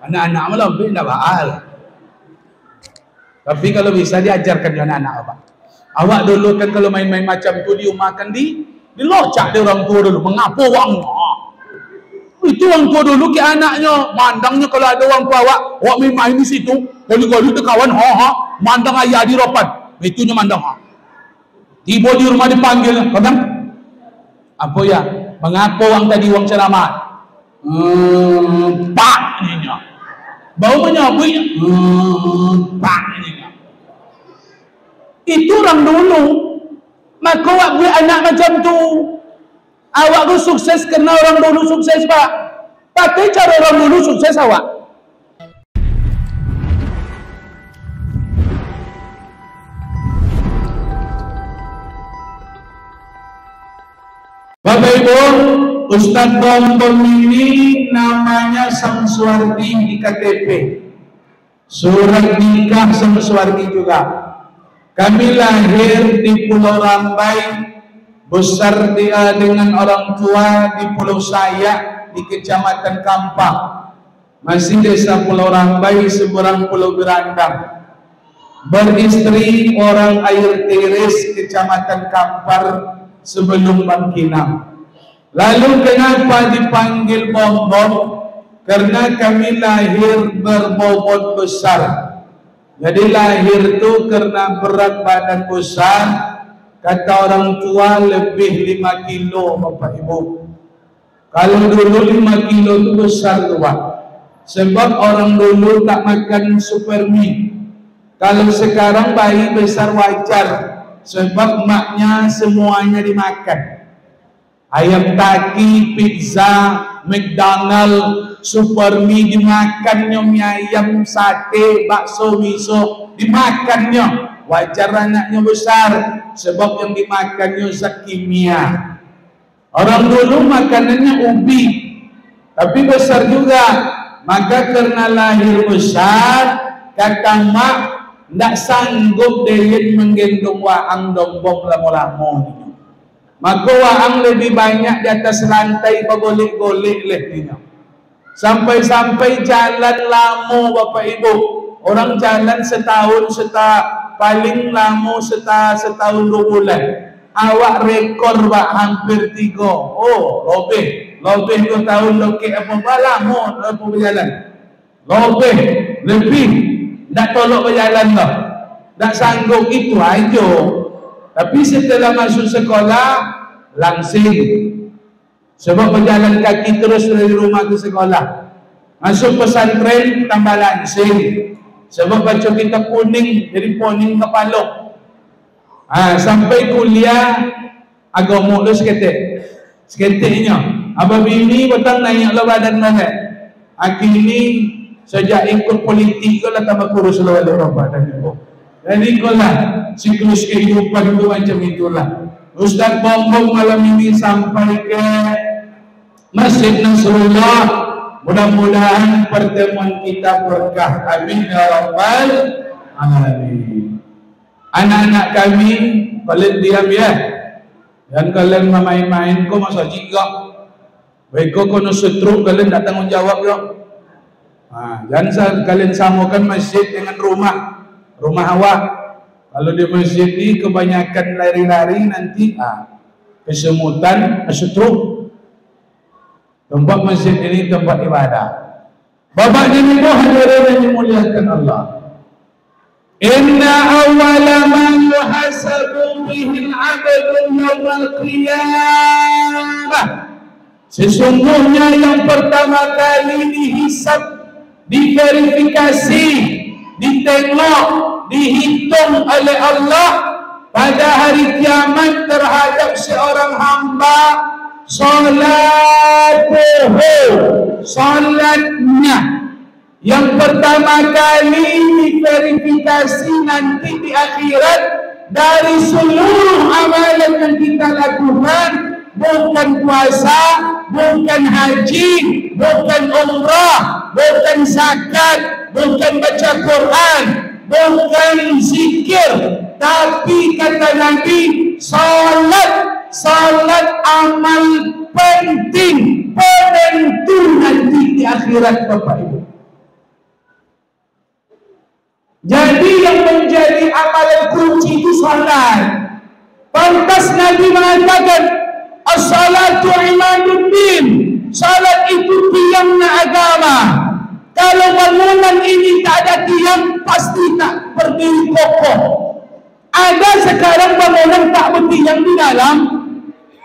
Anak-anak malah tidak baal. Tapi kalau bisa diajarkan dengan anak awak. Awak dulu kan kalau main-main macam tu di rumah kan dilocak dia orang tua dulu. Mengapa wang? Itu orang tua dulu ke anaknya. Mandangnya kalau ada orang tua awak main di situ. Kali-kali tu kawan, mandang ayah di ropan. Itunya mandang. Tiba di rumah dipanggil, kadang apa ya? Mengapa wang tadi wang ceramah? Pak ininya. Bau menyabui. Pak ininya. Itu orang dulu. Maka awak buat anak macam tu. Awak tu sukses kerana orang dulu sukses, Pak. Pakai cara orang dulu sukses awak. Bapak Ibu, Ustaz Bombom ini namanya Samsuardi di KTP. Surat nikah Samsuardi juga. Kami lahir di Pulau Rambai, besar dia dengan orang tua di Pulau Sayak di Kecamatan Kampang. Masih desa Pulau Rambai, seberang Pulau Berandang. Beristri orang Air Teres, Kecamatan Kampar, sebelum Bangkinang. Lalu kenapa dipanggil Bombom? Karena kami lahir berbobot besar. Jadi lahir tu karena berat badan besar. Kata orang tua lebih 5 kilo Bapak Ibu. Kalau dulu 5 kilo tu besar tu Pak. Sebab orang dulu tak makan supermi. Kalau sekarang bayi besar wajar. Sebab maknya semuanya dimakan. Ayam kaki, pizza, McDonald, supermi dimakannya, mie ayam, sate, bakso, miso dimakannya. Wajar anaknya besar. Sebab yang dimakannya zat kimia. Orang dulu makanannya ubi. Tapi besar juga. Maka karena lahir besar, kata mak, tidak sanggup dia menggendong waang dombong lama-lama. Maka waang lebih banyak di atas lantai bergolek-golek leh. Sampai-sampai jalan lama Bapak Ibu. Orang jalan setahun, paling lama setahun 2 bulan. Awak rekor Pak hampir 3. Oh, lebih 2 tahun lokek apa lama apa berjalan. Lebih. Tak tolok berjalan dah. Tak sanggup itu aja. Tapi setelah masuk sekolah langsing. Sebab berjalan kaki terus dari rumah ke sekolah. Masuk pesantren tambah langsing. Sebab baca kitab kuning jadi poning kepala. Sampai kuliah agama lu seketiknya. Abang bini petang naiklah badan banget. Akhirnya sejak ikut politik lah tambah kurus lah badan itu. Jadi itulah siklus kehidupan itu macam itulah. Ustaz Bombom malam ini sampai ke Masjid Nasrullah. Mudah-mudahan pertemuan kita berkah. Amin ya rabbal alamin. Anak-anak kami, kalian diam ya. Dan kalian main-main kok masa jika. Baik kok kono setruk kalian tak tanggung jawab ya. Jangan kalian samakan masjid dengan rumah awak. Kalau di masjid ini kebanyakan lari-lari nanti kesemutan, setruk. Tempat masjid ini tempat ibadah. Bapak dan Ibu hadirin yang dimuliakan Allah. Inna awwala ma yuhasabu bihi al-'abdu yawmal qiyamah. Sesungguhnya yang pertama kali dihisab, diverifikasi, ditengok, dihitung oleh Allah pada hari kiamat terhadap seorang hamba salatnya. Yang pertama kali diverifikasi nanti di akhirat dari seluruh amalan yang kita lakukan, bukan puasa, bukan haji, bukan umrah, bukan zakat, bukan baca Quran, bukan zikir, tapi kata Nabi, salat amal penting, penentu nanti di akhirat Bapak Ibu. Jadi yang menjadi amalan kunci itu salat. Pantas Nabi mengatakan, as-salatu imaduddin. Salat itu tiangnya agama. Kalau bangunan ini tak ada tiang, pasti tak berdiri kokoh. Ada sekarang bangunan tak bertiang di dalam,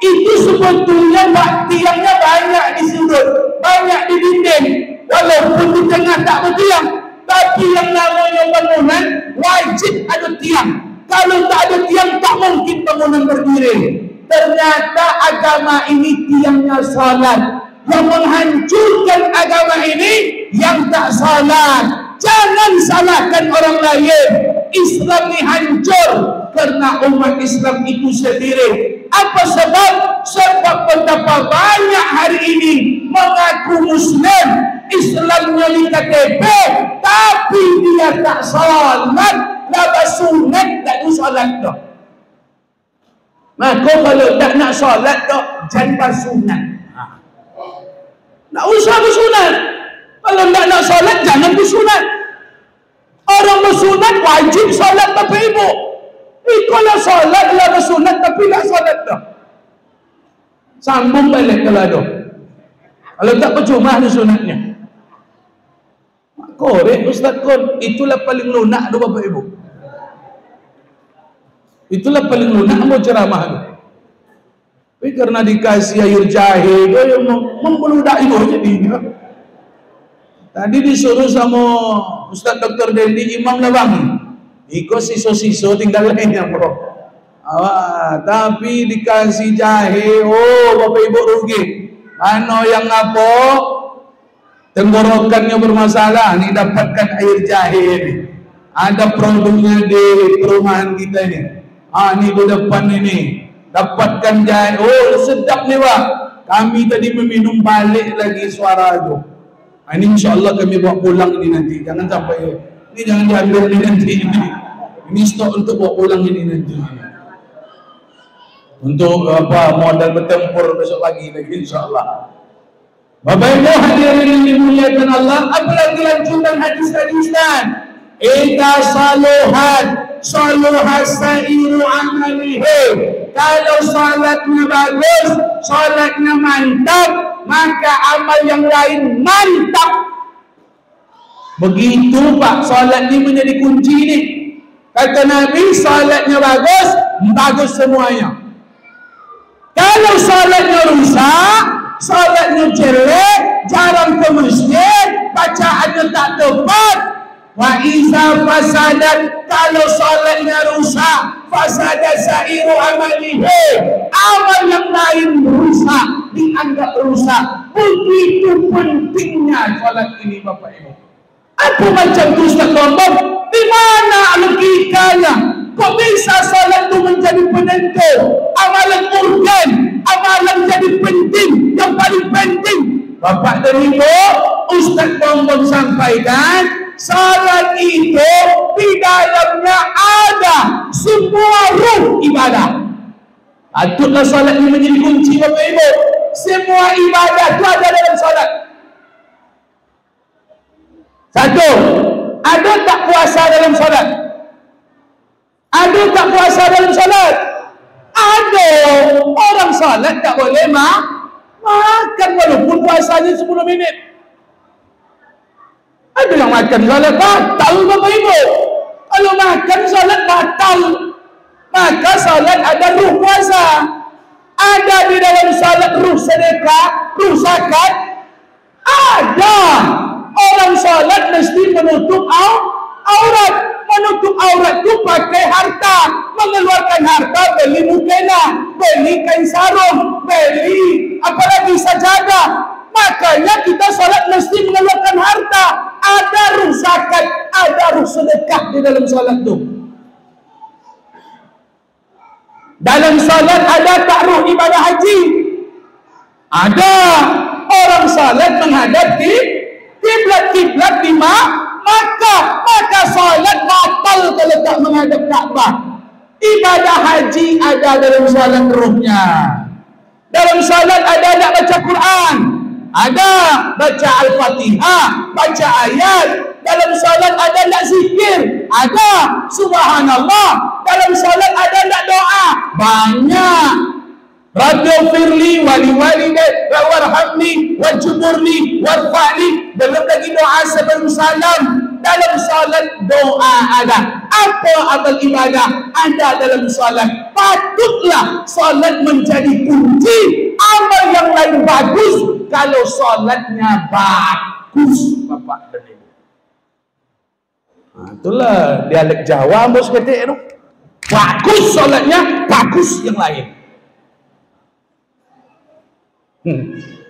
itu sebetulnya tiangnya banyak di sudut, banyak di dinding, walaupun di tengah tak bertiang. Tapi yang namanya bangunan wajib ada tiang. Kalau tak ada tiang, tak mungkin bangunan berdiri. Ternyata agama ini tiangnya salat. Yang menghancurkan agama ini yang tak salat. Jangan salahkan orang lain. Islam ini hancur karena umat Islam itu sendiri. Apa sebab? Sebab betapa banyak hari ini mengaku Muslim, Islamnya di KTP, tapi dia tak salat, tak sunat, tak salat dah. Maka kalau tak nak salat dah, jangan sunat. Tak usah bersunat. Kalau tak nak salat, jangan bersunat. Orang bersunat wajib salat Bapak Ibu. Kalau salat lah bersunat tapi tak salat dah. Sambung balik kalau ada. Kalau tak percuma ada sunatnya. Korek Ustaz Kon, itulah paling lunak tu Bapak Ibu. Itulah paling lunak mau ceramah tu. Tapi karena dikasih air jahe, dia yang membeludak itu jadinya. Tadi disuruh sama Ustaz Dr. Dendi Imam Lawangi. Ikut siso-siso tinggal lainnya bro. Tapi dikasih jahe, oh Bapak Ibu rugi. Mana yang apa? Tenggorokannya bermasalah, ni dapatkan air jahe ni. Ada produknya di perumahan kita ni. Ni di depan ini. Dapatkan jahe. Oh sedap ni Pak. Kami tadi meminum balik lagi suara tu. Ini insyaAllah kami bawa pulang ini nanti. Jangan sampai ini jangan diambil ini nanti. Ini stok untuk bawa pulang ini nanti. Untuk apa modal bertempur besok pagi lagi insyaAllah. Bapak Ibu hadirin yang dimuliakan Allah, apalagi lanjutan hadis-hadis dan ida saluhat sairu amalihi. Kalau salatnya bagus, salatnya mantap, maka amal yang lain mantap. Begitu Pak, salat ini menjadi kunci ini. Kata Nabi, salatnya bagus, bagus semuanya. Kalau salatnya rusak, salatnya jelek, jarang ke masjid, bacaannya tak tepat. Wa iza fasadat, kalau salatnya rusak, fasadat sairu amalihi, amal yang lain rusak, dianggap rusak. Begitu pentingnya salat ini Bapak Ibu. Apa macam tu Ustaz Bambang? Di mana logikanya? Kok bisa salat itu menjadi penentu? Amalan urgen, amalan jadi penting, yang paling penting. Bapak dan Ibu, Ustaz Bambang sampaikan, salat itu di dalamnya ada semua ruh ibadah. Patutlah salat ini menjadi kunci Bapak Ibu. Semua ibadah itu ada dalam salat. Satu, ada tak puasa dalam salat? Ada tak puasa dalam salat? Ada. Orang salat tak boleh makan walaupun puasanya 10 minit. Ada yang makan salat batal Bapak Ibu. Kalau makan salat batal, maka salat ada ruh puasa. Ada di dalam salat ruh sedekah, ruh zakat. Ada. Orang salat mesti menutup aurat. Menutup aurat itu pakai harta. Mengeluarkan harta, beli mukena, beli kain sarung, beli apalagi sajadah. Makanya kita salat mesti mengeluarkan harta. Ada ruh zakat, ada ruh sedekah di dalam salat itu. Dalam salat ada tak ruh ibadah haji? Ada. Orang salat menghadap kiblat di Makkah, maka salat batal kalau tak menghadap Ka'bah. Ibadah haji ada dalam salat ruhnya. Dalam salat ada tak baca Quran, Ada. Baca Al-Fatihah, baca ayat. Dalam solat ada tak zikir? Ada. Subhanallah. Dalam solat ada tak doa? Banyak. Rabbighfirli wali walidayya warhamni wajburni warfa'ni. Belum lagi doa sebelum salam. Dalam salat doa ada. Apa amal ibadah ada dalam salat? Patutlah salat menjadi kunci. Amal yang lain bagus kalau salatnya bagus, Bapak dan Ibu. Itulah dialek Jawa bos ketik itu. Bagus salatnya, bagus yang lain.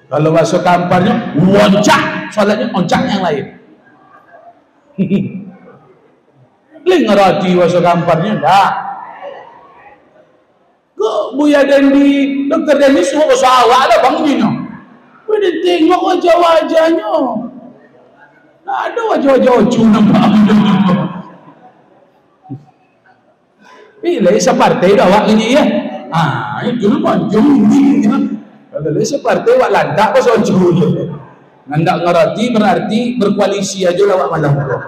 Kalau masuk kamparnya, oncak salatnya, oncak yang lain. Ngerti masuk kamparnya enggak. Kok Buya Dendi, Dokter Dendi semua salah ada bang Dino. Udah tengok wajah-wajahnya. Ada wajah-wajah ocu nampak. Bila separtai dah awak ini ya. Itu nampak jom ini. Kalau separtai awak landak pas ocu. Nggak ngerti berarti berkoalisi aja lah awak malam tu.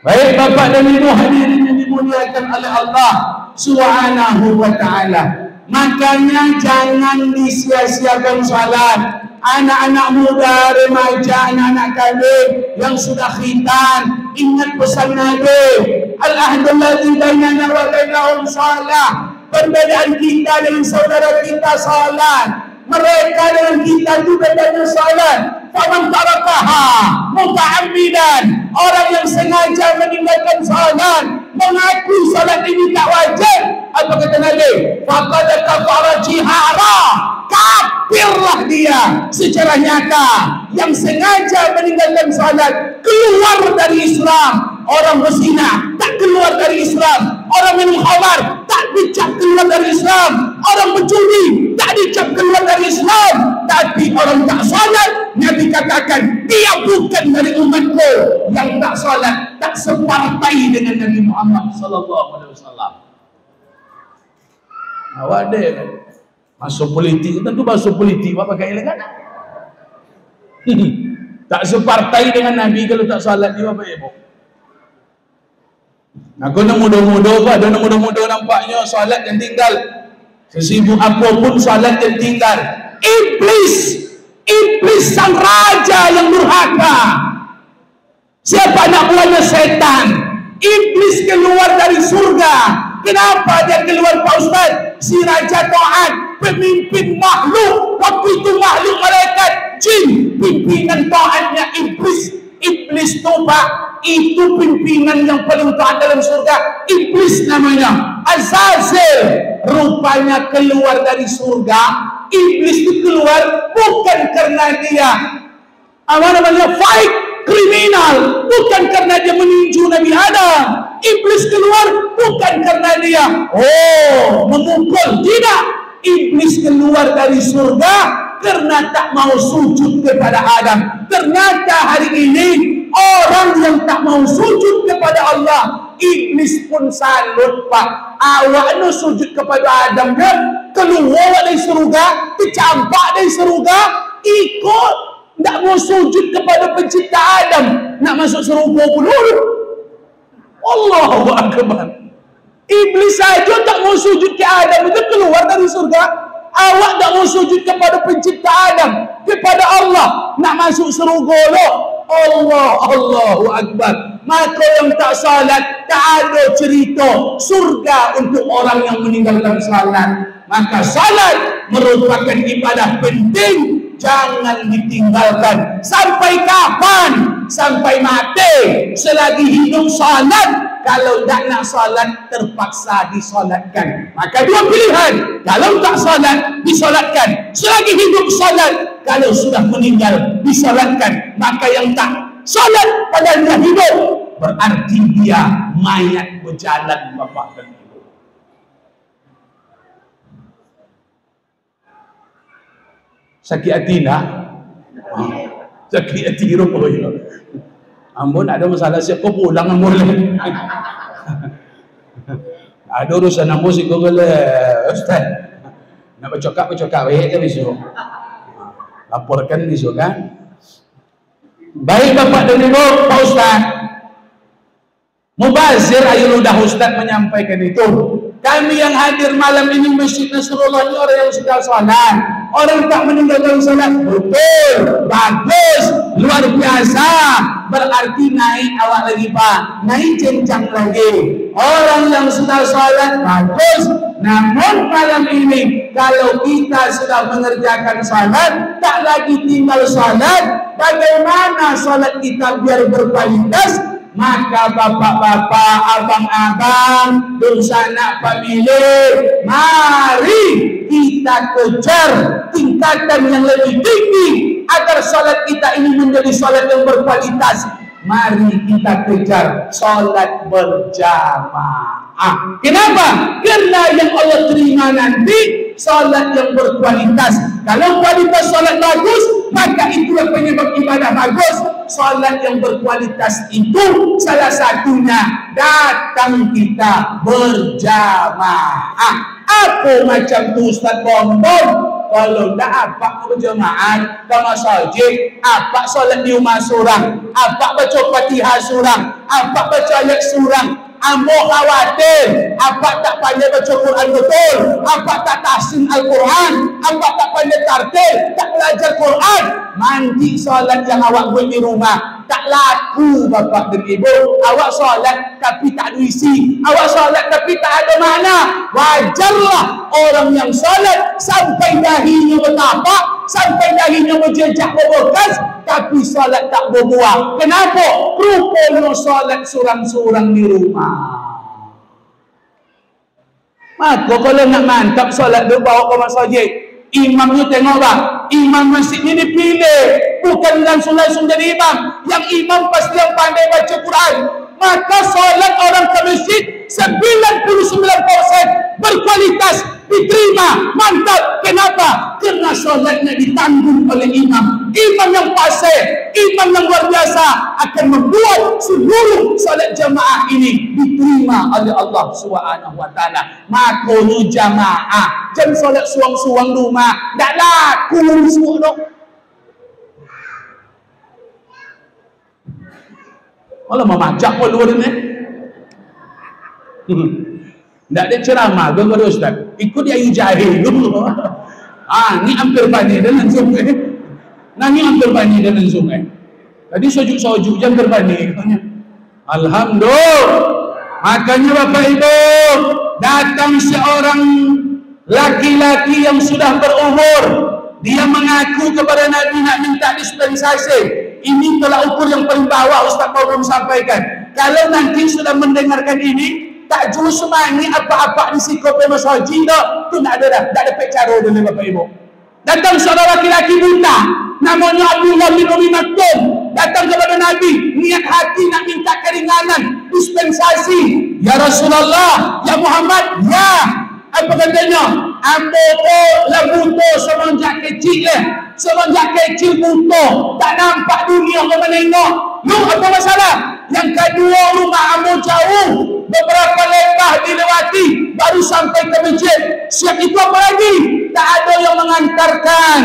Baik Bapak dan Ibu hadirin yang dimuliakan oleh Allah Subhanahu wa ta'ala. Makanya jangan disia-siakan salat. Anak-anak muda, remaja, anak-anak kami yang sudah khitan, ingat pesan Nabi, al-ahdul ladzi bainana wa bainahum shalah. Perbedaan kita dengan saudara kita salat. Mereka dengan kita juga banyak salat. Faman tarakaha muta'ammidan, orang yang sengaja meninggalkan salat, mengaku salat ini tak wajib, apa kata Nabi? Faqad kafara jihara, kafirlah dia secara nyata. Yang sengaja meninggalkan salat keluar dari Islam. Orang berzina tak keluar dari Islam. Orang minum khamar tak dicap keluar dari Islam. Orang berjudi tak dicap keluar dari Islam. Tapi orang tak salat, Nabi katakan dia bukan dari umatku. Yang tak salat tak separtai dengan Nabi Muhammad sallallahu alaihi wasallam. Awak ada masuk politik, tentu masuk politik apa pakai elegan? Tak separtai dengan Nabi kalau tak salat dia apa ibu? Aku nak muda-muda apa? Ada nak muda-muda nampaknya salat yang tinggal. Sesibuk apapun salat yang tinggal. Iblis sang raja yang durhaka. Siapa anak buahnya setan? Iblis keluar dari surga. Kenapa dia keluar Pak Ustaz? Si raja taat, pemimpin makhluk. Waktu itu makhluk malaikat, jin, pimpinan taatnya iblis. Iblis tobat, itu pimpinan yang paling taat dalam surga. Iblis namanya Azazil. Rupanya keluar dari surga. Iblis itu keluar bukan karena dia fight kriminal, bukan karena dia meninju Nabi Adam. Iblis keluar bukan karena dia memukul, tidak. Iblis keluar dari surga karena tak mau sujud kepada Adam. Ternyata hari ini orang yang tak mau sujud kepada Allah, iblis pun salut Pak. Awak no sujud kepada Adam kan? Keluar dari surga, kecampak dari surga, ikut. Tak mau sujud kepada pencipta Adam, nak masuk surga pun. Allahu Akbar. Iblis saja tak mau sujud ke Adam, itu keluar dari surga. Awak tak mau sujud kepada pencipta Adam, kepada Allah, nak masuk surga lo. Allahu Akbar. Maka yang tak salat, tak ada cerita surga untuk orang yang meninggalkan salat. Maka salat merupakan ibadah penting, jangan ditinggalkan. Sampai kapan? Sampai mati. Selagi hidup salat. Kalau tak nak salat, terpaksa disolatkan. Maka dua pilihan. Kalau tak salat, disolatkan. Selagi hidup salat. Kalau sudah meninggal, disolatkan. Maka yang tak salat padanya hidup, berarti dia mayat berjalan Bapak dan Ibu. Sakit hati nak? Sakit hati rupanya. Ambon ada masalah siapa pulang ambon lagi. Ada urusan ambon si Google Ustaz. Nak bercakap baik ke besok. laporkan besok kan. Baik Bapak dan Ibu, Pak Ustaz Mubazir Ayunudah Ustaz menyampaikan itu. Kami yang hadir malam ini Masjid Nasrullah ini orang yang sudah sholat, orang tak meninggalkan sholat. Betul, bagus, luar biasa. Berarti naik awak lagi Pak, naik jenjang lagi. Orang yang sudah sholat bagus. Namun malam ini kalau kita sudah mengerjakan sholat, tak lagi tinggal sholat, bagaimana sholat kita biar berkualitas? Maka bapak-bapak, abang-abang, dosa anak pemilik, mari kita kejar tingkatan yang lebih tinggi agar sholat kita ini menjadi sholat yang berkualitas. Mari kita kejar sholat berjamaah. Kenapa? Karena yang Allah terima nanti sholat yang berkualitas. Kalau kualitas sholat bagus, maka itulah penyebab ibadah bagus. Sholat yang berkualitas itu salah satunya datang kita berjamaah. Apa macam tu Ustaz Bombom? Kalau tak apa berjemaah ke masjid, apa solat di rumah surang, apa baca Fatihah surang, apa baca ayat surang, ambo khawatir, apa tak pandai baca Quran betul, apa tak tahsin Al-Quran, apa tak pandai tartil, tak belajar Quran, mandi solat yang awak buat di rumah tak laku bapak dan ibu. Awak solat tapi tak ada isi, awak solat tapi tak ada makna. Wajarlah orang yang solat sampai dahinya bertapak, sampai dahinya berjejak berbekas, tapi solat tak berbuah. Kenapa? Rupanya solat surang-surang di rumah. Maka kalau nak mantap solat dia bawa ke masjid, imamnya tengok bah, imam masjid ini dipilih, bukan langsung-langsung jadi imam. Yang imam pasti yang pandai baca Quran. Maka solat orang ke masjid 99% berkualitas, diterima, mantap. Kenapa? Karena solatnya ditanggung oleh imam. Imam yang fasih, imam yang luar biasa akan membuat seluruh solat jamaah ini diterima oleh Allah Subhanahu wa taala. Makanya jamaah, jangan solat suang-suang rumah, tak laku semua dok. Malah memajak pun luar ni. Tak ada ceramah ke Ustaz? Ikut dia jahil dulu. Ni hampir bani dalam sungai. Ni hampir bani dalam sungai. Tadi sojuk-sojuk jam berbani. Alhamdulillah. Makanya Bapak Ibu, datang seorang laki-laki yang sudah berumur. Dia mengaku kepada Nabi nak minta dispensasi. Ini tolak ukur yang paling bawah Ustaz Bombom sampaikan. Kalau nanti sudah mendengarkan ini, tak jauh semangat apa-apa di psikope masjid dah, tu tak ada dah, tak ada pecaro dulu Bapak Ibu. Datang seorang laki-laki buta, namanya Abdullah bin Umi Maktum, datang kepada Nabi, niat hati nak minta keringanan, dispensasi. Ya Rasulullah, ya Muhammad, ya. Apa katanya? Ambo tu lah buta semenjak kecil semenjak kecil buta, tak nampak dunia ke menengok. Lu apa masalah? Yang kedua, rumah ambo jauh, beberapa lembah dilewati baru sampai ke masjid. Siap itu apa lagi? Tak ada yang mengantarkan.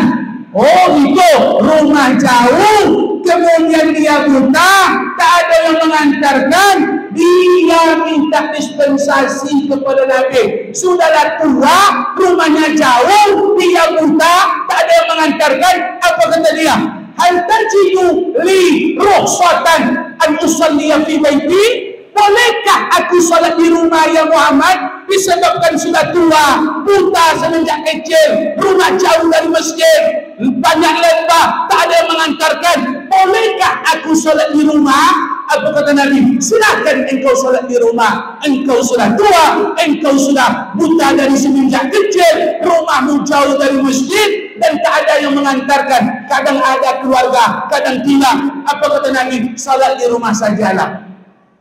Oh itu, rumah jauh, kemudian dia buta, tak ada yang mengantarkan. Dia minta dispensasi kepada Nabi. Sudahlah tua, rumahnya jauh, dia buta, tak ada yang mengantarkan. Apa kata dia? Hal tajidu li rukhsatan an usalliya fi baiti? Bolehkah aku salat di rumah ya Muhammad? Disebabkan sudah tua, buta semenjak kecil, rumah jauh dari masjid, banyak lembah, tak ada yang mengantarkan. Bolehkah aku salat di rumah? Apa kata Nabi? Silakan engkau salat di rumah. Engkau sudah tua, engkau sudah buta dari semenjak kecil, rumahmu jauh dari masjid dan tak ada yang mengantarkan. Kadang ada keluarga, kadang tidak. Apa kata Nabi? Salat di rumah sajalah.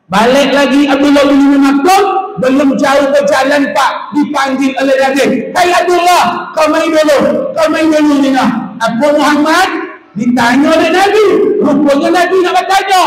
Balik lagi Abdullah bin Umi Maktum, belum jauh berjalan Pak, dipanggil oleh Nabi. Hai Abdullah, kau main dulu ni nak. Abu Muhammad ditanya oleh Nabi. Rupanya Nabi nak bertanya,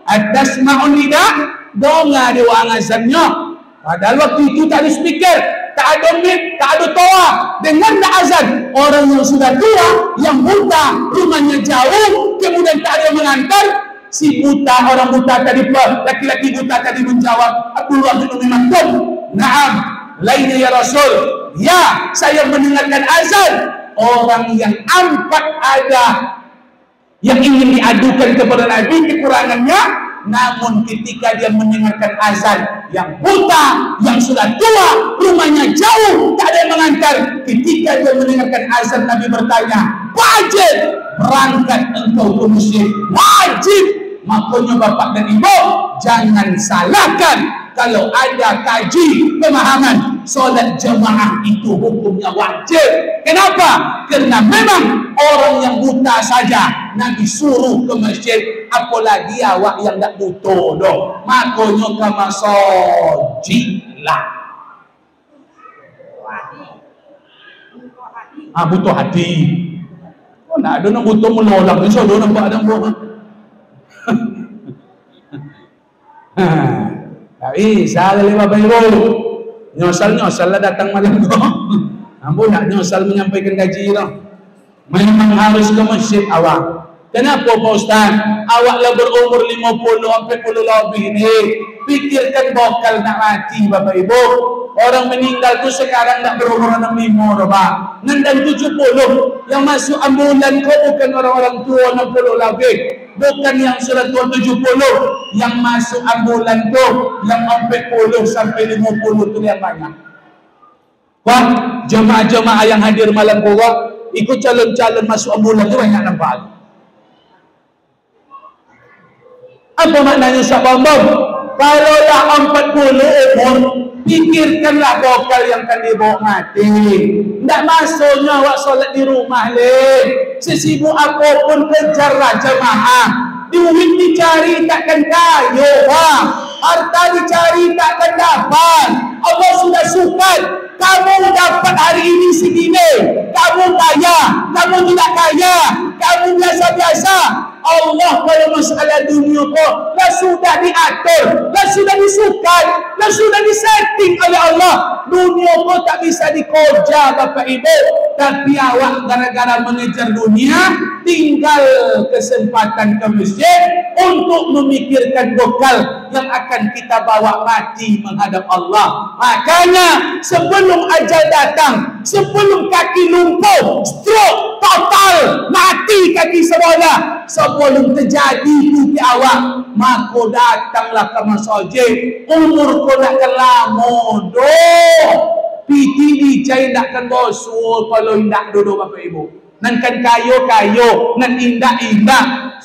atas ma'un lidah, dengar dia orang azamnya. Padahal waktu itu tak ada speaker, tak ada mic, tak ada toa. Dengan nak azan, orang yang sudah tua, yang buta, rumahnya jauh, kemudian tak ada yang mengantar. Si buta, orang buta tadi, laki-laki buta tadi menjawab, Abdullah bin Umi Maktum, "Naam, lainnya ya Rasul." Ya, saya mendengarkan azan. Orang yang empat ada yang ingin diadukan kepada Nabi kekurangannya, namun ketika dia mendengarkan azan, yang buta, yang sudah tua, rumahnya jauh, tak ada yang mengantar. Ketika dia mendengarkan azan, Nabi bertanya, "Wajib berangkat engkau ke masjid." Wajib. Makanya bapak dan ibu, jangan salahkan kalau ada kaji pemahaman solat jemaah itu hukumnya wajib. Kenapa? Karena memang orang yang buta saja Nabi suruh ke masjid, apalagi awak yang tak butuh doh. Makanya kama sojilah. Butuh hati. Oh, nak ada nak butuh menolak, insya Allah nampak ada buah. Tak bisa kali Bapak Ibu. Nyosal lah datang malam tu. Ambo nak nyosal menyampaikan kaji lah. Memang harus ke masjid awak. Kenapa Pak Ustaz? Awak lah berumur 50-40 lebih ni. Pikirkan bakal nak mati Bapak Ibu. Orang meninggal tu sekarang tak berumur 65 dah Pak. Nandang 70. Yang masuk ambulan kau bukan orang-orang tua 60 lebih. Bukan yang sudah tua 70. Yang masuk ambulan tu yang 40 sampai 50 tu yang banyak. Wah, jemaah-jemaah yang hadir malam kuat, ikut calon-calon masuk ambulan tu banyak nampak. Apa maknanya sahabat? Kalau lah 40 umur, pikirkanlah bakal yang akan dibawa mati. Tak masuknya awak solat di rumah leh. Sesibuk apapun kejarlah jemaah. Duit dicari takkan kayu, harta dicari takkan dapat. Allah sudah suka kamu dapat hari ini segini. Kamu kaya, kamu tidak kaya, kamu biasa-biasa. Allah kalau masalah dunia kau dah sudah diatur, dah sudah disukai, dah sudah disetting oleh Allah. Dunia kau tak bisa dikoja Bapak Ibu, tapi awak gara-gara mengejar dunia tinggal kesempatan ke masjid untuk memikirkan bekal yang akan kita bawa mati menghadap Allah. Makanya sebelum ajal datang, sebelum kaki lumpuh, stroke total, mati kaki sebelah, sebelum terjadi itu di awak, maka datanglah ke masjid. Umur kau nakkan lama doh. Piti dijai nakkan bosul kalau indak duduk Bapak Ibu. Nan kan kayo, nan indah.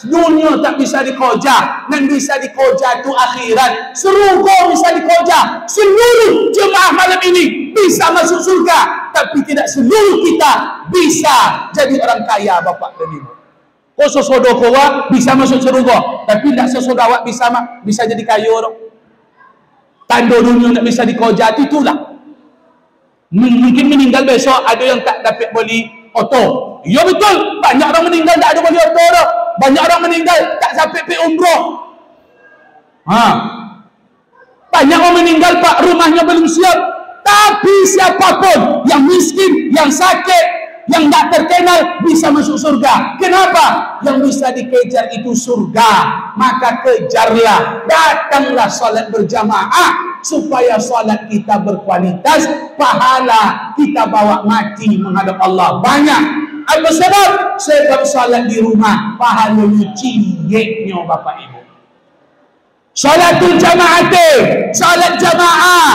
Dunia tak bisa dikoja, nan bisa dikoja tu akhirat. Surga bisa dikoja. Seluruh jemaah malam ini bisa masuk surga, tapi tidak seluruh kita bisa jadi orang kaya Bapak dan Ibu. Kau sesodo kau bisa masuk surga, tapi tidak sesodo awak bisa jadi kaya orang. Tanda dunia tak bisa dikoja itulah. Mungkin meninggal besok ada yang tak dapat beli auto. Ya betul, banyak orang meninggal tak ada beli auto dah. Banyak orang meninggal tak sampai pergi umrah. Banyak orang meninggal Pak, rumahnya belum siap. Tapi siapapun yang miskin, yang sakit, yang tak terkenal bisa masuk surga. Kenapa? Yang bisa dikejar itu surga. Maka kejarlah, datanglah salat berjamaah supaya salat kita berkualitas, pahala kita bawa mati menghadap Allah banyak. Apa sebab? Sebab salat di rumah pahalanya ciyeknya Bapak Ibu. Salatul jamaah, salat jamaah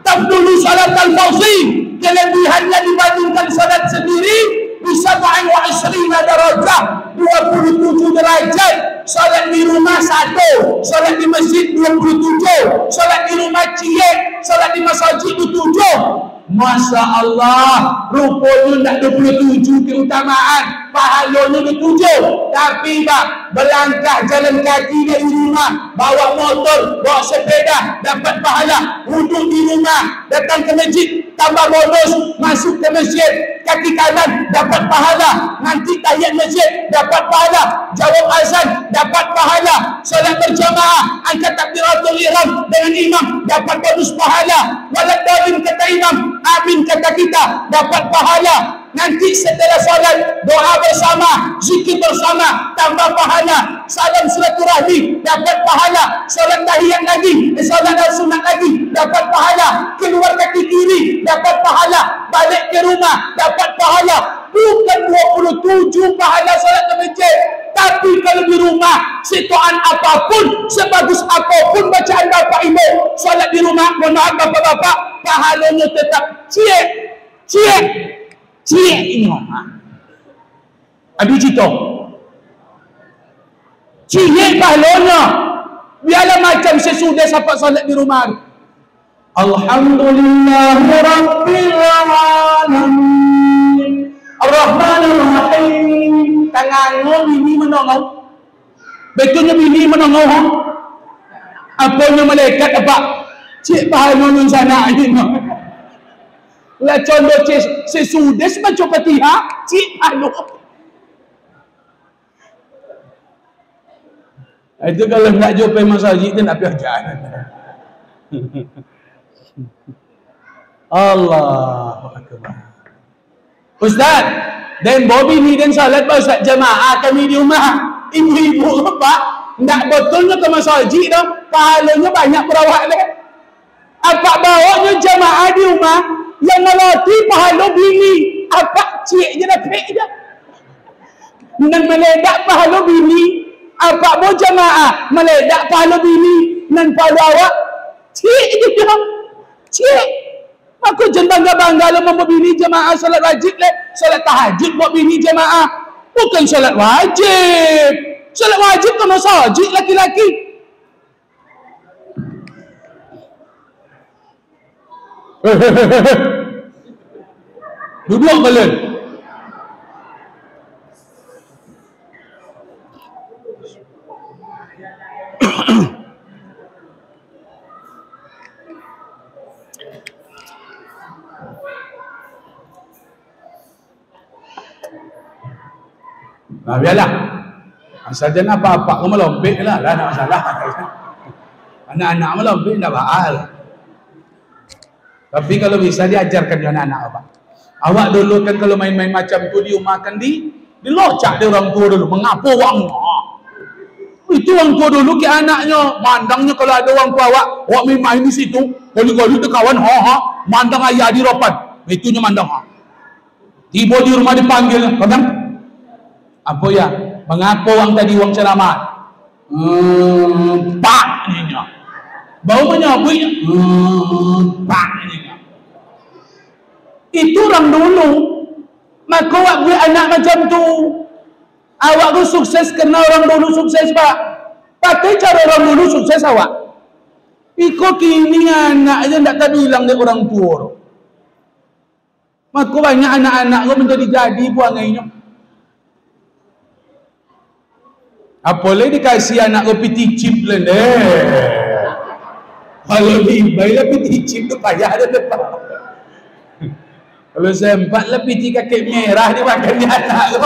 tafdulu salat al-fawzi, kelebihannya dibandingkan salat sendiri bisa 27 darajah, 27 derajat. Salat di rumah 1, salat di masjid 27, salat di rumah ciyek, salat di masjid 7. Masya Allah, rupanya tak 27 keutamaan, pahalanya 27. Tapi Pak, berlangkah jalan kaki dari rumah, bawa motor, bawa sepeda, dapat pahala. Duduk di rumah, datang ke masjid, tambah bonus, masuk ke masjid, kaki kanan dapat pahala, nanti tahiyat masjid dapat pahala, jawab azan dapat pahala, salat berjamaah, angkat takbiratul ihram dengan imam, dapat bonus pahala. Waladhdallin kata imam, amin kata kita, dapat pahala. Nanti setelah solat, doa bersama, zikir bersama, tambah pahala. Salam silaturahmi, dapat pahala. Solat tahiyat lagi, solat sunat lagi, dapat pahala. Keluar kaki kiri, dapat pahala. Balik ke rumah, dapat pahala. Bukan 27 pahala solat ke masjid, tapi kalau di rumah, situan apapun, sebagus apapun bacaan bapak ibu, solat di rumah, mohon maaf bapak-bapak, pahalanya tetap cie ini habis cerita cie pahalanya biarlah macam sesudah sampai solat di rumah. Alhamdulillah Rabbil Alamin Ar-Rahmanir Rahim. Tangan bini menongol, betulnya bini menongol. Apanya malaikat apa cik pahalanya sana ini lah contoh sesudah semacam Fatihah cik anu. Itu kalau nak jumpa masjid dia nak pergi jalan. Allahu Akbar. Ustaz, dan Bobby ni dan salat bahasa jamaah kami di rumah. Ibu-ibu apa? Tak betulnya ke masjid dah. Pahalanya banyak berawak leh. Apa bawanya jamaah di rumah yang melatih pahala bini, apa cik je dah pek je. Dan meledak pahala bini, apa mau jamaah meledak pahala bini dan pahala awak cik je dah. Cik. Aku jangan bangga lah membuat bini jamaah salat wajib leh. Salat tahajud buat bini jamaah. Bukan salat wajib. Salat wajib kan masjid laki-laki. Duduk kalian. Nah, biarlah. Asalnya apa-apa kamu lompek lah, tak ada masalah. Anak-anak melompek tak bahal. Tapi kalau bisa diajarkan anak-anak apa? Awak dulu kan kalau main-main macam tu di rumah kan dilocak dia orang tua dulu. Mengapa wang? Itu orang tua dulu ke anaknya. Mandangnya kalau ada orang tua awak main di situ. Kali-kali tu kawan mandang ayah di ropan. Itunya mandang Tiba di rumah dipanggil, kadang apa ya? Mengapa wang tadi wang ceramah? Pak ni. Bau menyabui pak ni. Itu orang dulu. Maka awak buat anak macam tu. Awak tu sukses kerana orang dulu sukses pak. Pakai cara orang dulu sukses awak. Iko kini anak aja tak tahu bilang dia orang tua. Maka banyak anak-anak tu menjadi jadi buangainya. Apalagi dikasih anak tu piti chip lah deh. Kalau diimbai lah piti chip tu payah ada depan. Kalau sempat lah piti kaki merah dia makannya anak tu.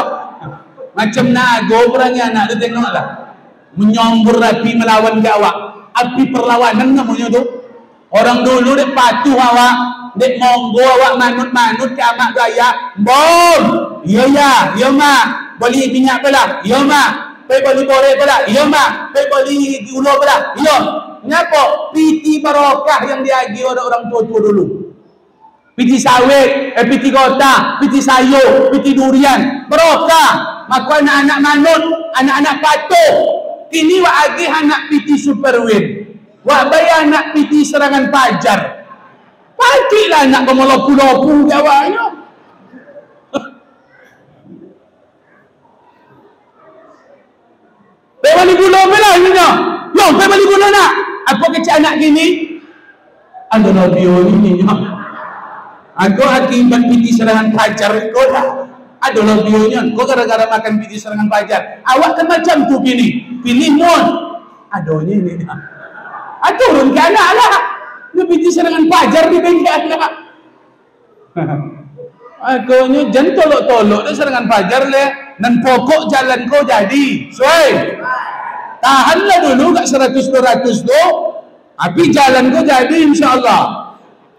Macam nago orangnya anak tu tengoklah. Menyombor api melawan ke awak. Api perlawanan namanya tu. Orang dulu dia patuh awak. Dia monggo awak manut-manut ke amak gaya. Bom! Ya mak. Beli minyak pula. Ya mak. Pergi beli borek pula. Ya mak. Pergi beli gula pula. Ya. Kenapa? Piti barokah yang diagi oleh orang tua-tua dulu. Piti sawit, piti kota, piti sayur, piti durian. Barokah. Maka anak-anak manut, anak-anak patuh. Kini wak agi anak piti superwin. Wak bayar anak piti serangan pajar. Pastilah anak kemelopu-lopu jawabnya. Pergi beli gula pula sebenarnya. Yo, pergi beli gula nak. Apa kecil anak gini? Ada radio ni. Aku akibat piti serangan pajar kau dah. Ada radionya. Kau gara-gara makan piti serangan pajar. Awak kan macam tu pilih. Pilih mon. Adonya ni. Turun ke anak lah. Dia piti serangan pajar di bengkel anak. Akhirnya jangan tolok-tolok dia serangan pajar le. Dan pokok jalan kau jadi. Suai. tahanlah dulu kat 100-200 tu. Tapi jalan kau jadi insya-Allah.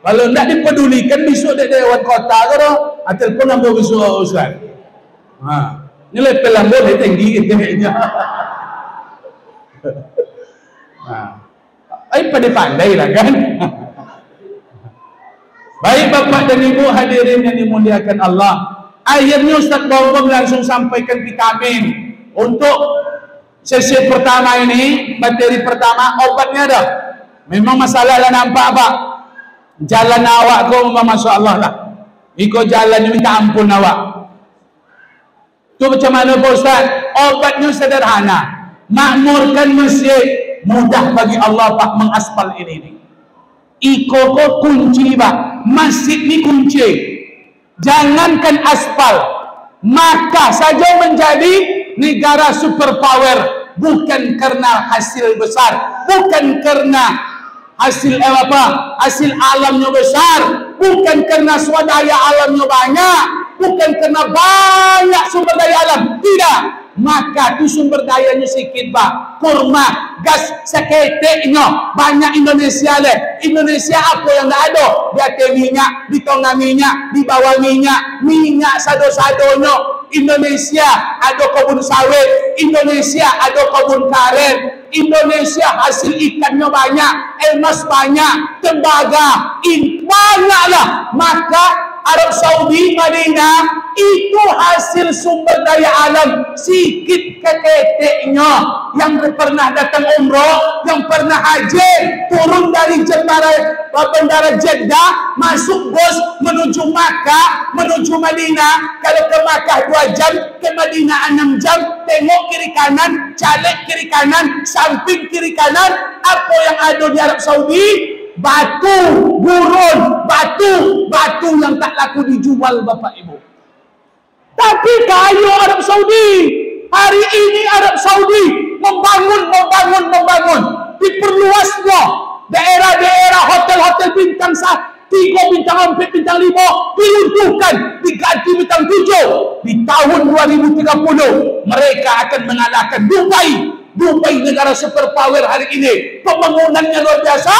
Kalau tidak dipedulikan besok di Dewan Kota ke tu, telefon nombor besok Ustaz. Ni level lambo dia tinggi kayaknya. Pandai-pandai lah kan. Baik Bapak dan Ibu hadirin yang dimuliakan Allah. Akhirnya Ustaz Bombong langsung sampaikan vitamin. Untuk sesi pertama ini, materi pertama, obatnya ada. Memang masalah lah nampak Pak. Jalan awak kau memang Masya Allah lah. Ikut jalan minta ampun awak. Itu macam mana Pak Ustaz? Obatnya sederhana. Makmurkan masjid. Mudah bagi Allah Pak mengaspal ini. Iko kunci Pak. Masjid ni kunci. Jangankan aspal. Maka saja menjadi negara superpower. Bukan karena hasil besar. Bukan karena hasil hasil alamnya besar, bukan karena swadaya alamnya banyak, bukan karena banyak sumber daya alam, tidak. Maka tu sumber dayanya sikit Pak. Kurma, gas seketeknya banyak Indonesia leh. Indonesia apa yang tak ada? Di atas minyak, di tengah minyak, di bawah minyak sado-sadonya. Indonesia ada kebun sawit, Indonesia ada kebun karet, Indonesia hasil ikannya banyak, emas banyak, tembaga, banyaklah. Maka Arab Saudi, Madinah itu hasil sumber daya alam sikit keketeknya. Yang pernah datang umrah, yang pernah haji, turun dari bandara Jeddah, masuk bus menuju Makkah, menuju Madinah. Kalau ke Makkah 2 jam, ke Madinah 6 jam. Tengok kiri kanan, caleg kiri kanan, samping kiri kanan. Apa yang ada di Arab Saudi? Batu, gurun, batu yang tak laku dijual Bapak Ibu. Tapi kaya Arab Saudi. Hari ini Arab Saudi membangun. Diperluasnya daerah-daerah hotel-hotel bintang 3, bintang 4, bintang 5 diruntuhkan, diganti bintang 7. Di tahun 2030 mereka akan mengalahkan Dubai, negara superpower hari ini. Pembangunannya luar biasa,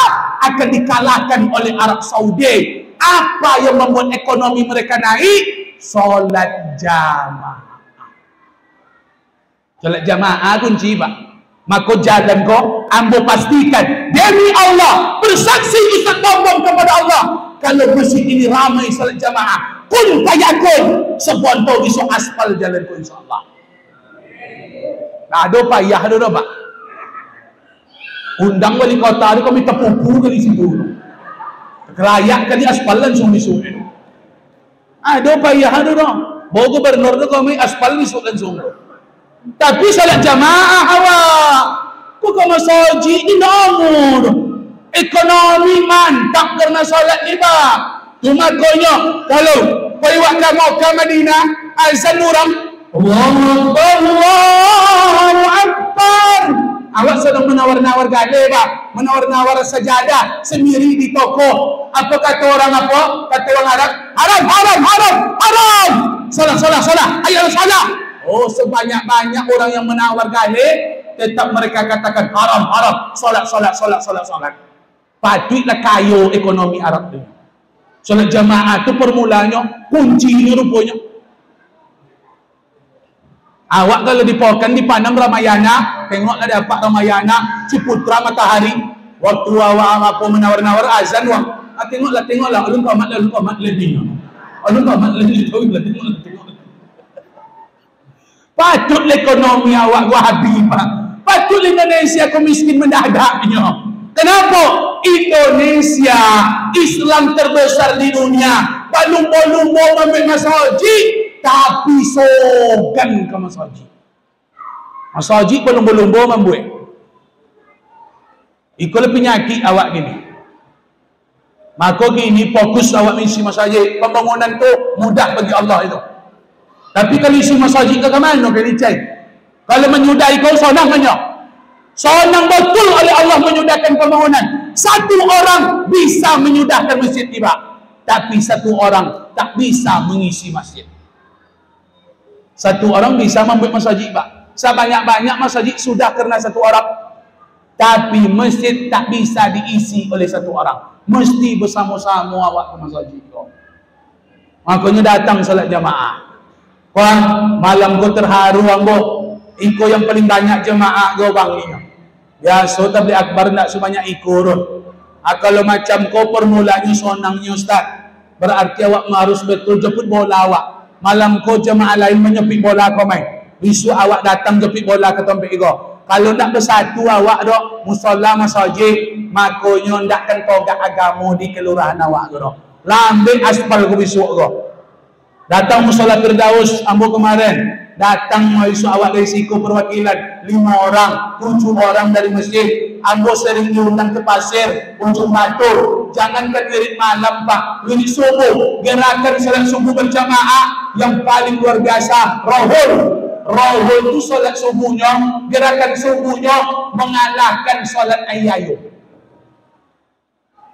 akan dikalahkan oleh Arab Saudi. Apa yang membuat ekonomi mereka naik? Solat jamaah. Solat jamaah kunci Pak. Maka jalan kau, ambo pastikan demi Allah, bersaksi Ustaz Bombong kepada Allah, kalau masjid ini ramai solat jamaah, kun fayakun, sebonto iso aspal jalan kau insyaAllah. Nah, ada payah ada Pak. Undang wali kota ni kami terpupu ke di situ. Kerayak kali aspal langsung disu. Ada payah ada dah. Bawa gubernur tu kami aspal disu langsung. Tapi salat jamaah awak. Kau masjid ni nomor. Ekonomi mantap karena salat ni Pak. Cuma konya kalau periwak kamu ke Madinah, azan orang Allahu Akbar. Awak sedang menawar-nawar gade Pak, menawar-nawar sajadah sendiri di toko. Apa kata orang apa? Kata orang Arab, haram. Salah. Ayo salah. Oh, sebanyak-banyak orang yang menawar gade, tetap mereka katakan haram. Solat. Patutlah kayu ekonomi Arab ini. Solat jamaah itu permulanya, kuncinya rupanya. Awak kalau dipokan di Panam Ramayana, tengoklah dapat Ramayana, Ciputra Matahari. Waktu awak apa menawar-nawar azan, tengoklah. Alun komat lebih. Tengoklah. Patutlah ekonomi awak wahabi Pak. Patutlah Indonesia kau miskin mendadaknya. Kenapa? Indonesia Islam terbesar di dunia. Lumba-lumba ambil masjid, tapi sogan ke masjid. Masjid berlumba-lumba membuat. Ikulah penyakit awak gini. Maka gini fokus awak misi masjid. Pembangunan tu mudah bagi Allah itu. Tapi kalau isi masjid ke mana kau dicai? Kalau menyudahi kau sonang banyak. Sonang betul oleh Allah menyudahkan pembangunan. Satu orang bisa menyudahkan masjid tiba, tapi satu orang tak bisa mengisi masjid. Satu orang bisa membuat masjid Pak, Sebanyak-banyak masjid sudah karena satu orang. Tapi masjid tak bisa diisi oleh satu orang. Mesti bersama-sama awak ke masjid kau. Makanya datang salat jamaah. Kuan malam kau terharu ambo. Iko yang paling banyak jemaah kau bang ni. Biasa tabligh akbar nak sebanyak ikut. Kalau macam kau permulanya sonangnya ustaz, berarti awak harus betul jemput bola awak. Malam kau jemaah lain menyepit bola kau mai. Besok awak datang jemput bola ke tempat kau. Kalau nak bersatu awak dok musalla masjid, makanya ndakkan togak agama di kelurahan awak dok. Lambe aspal ko besok ko. Datang musalla Firdaus ambo kemarin. Datang besok awak dari siku perwakilan 5 orang, 7 orang dari masjid. Ambo sering diundang ke pasir, ujung batu. Jangankan wirid malam pak, wirid subuh. Gerakan salat subuh berjamaah yang paling luar biasa. Rohul itu solat subuhnya, gerakan subuhnya mengalahkan solat ayayu.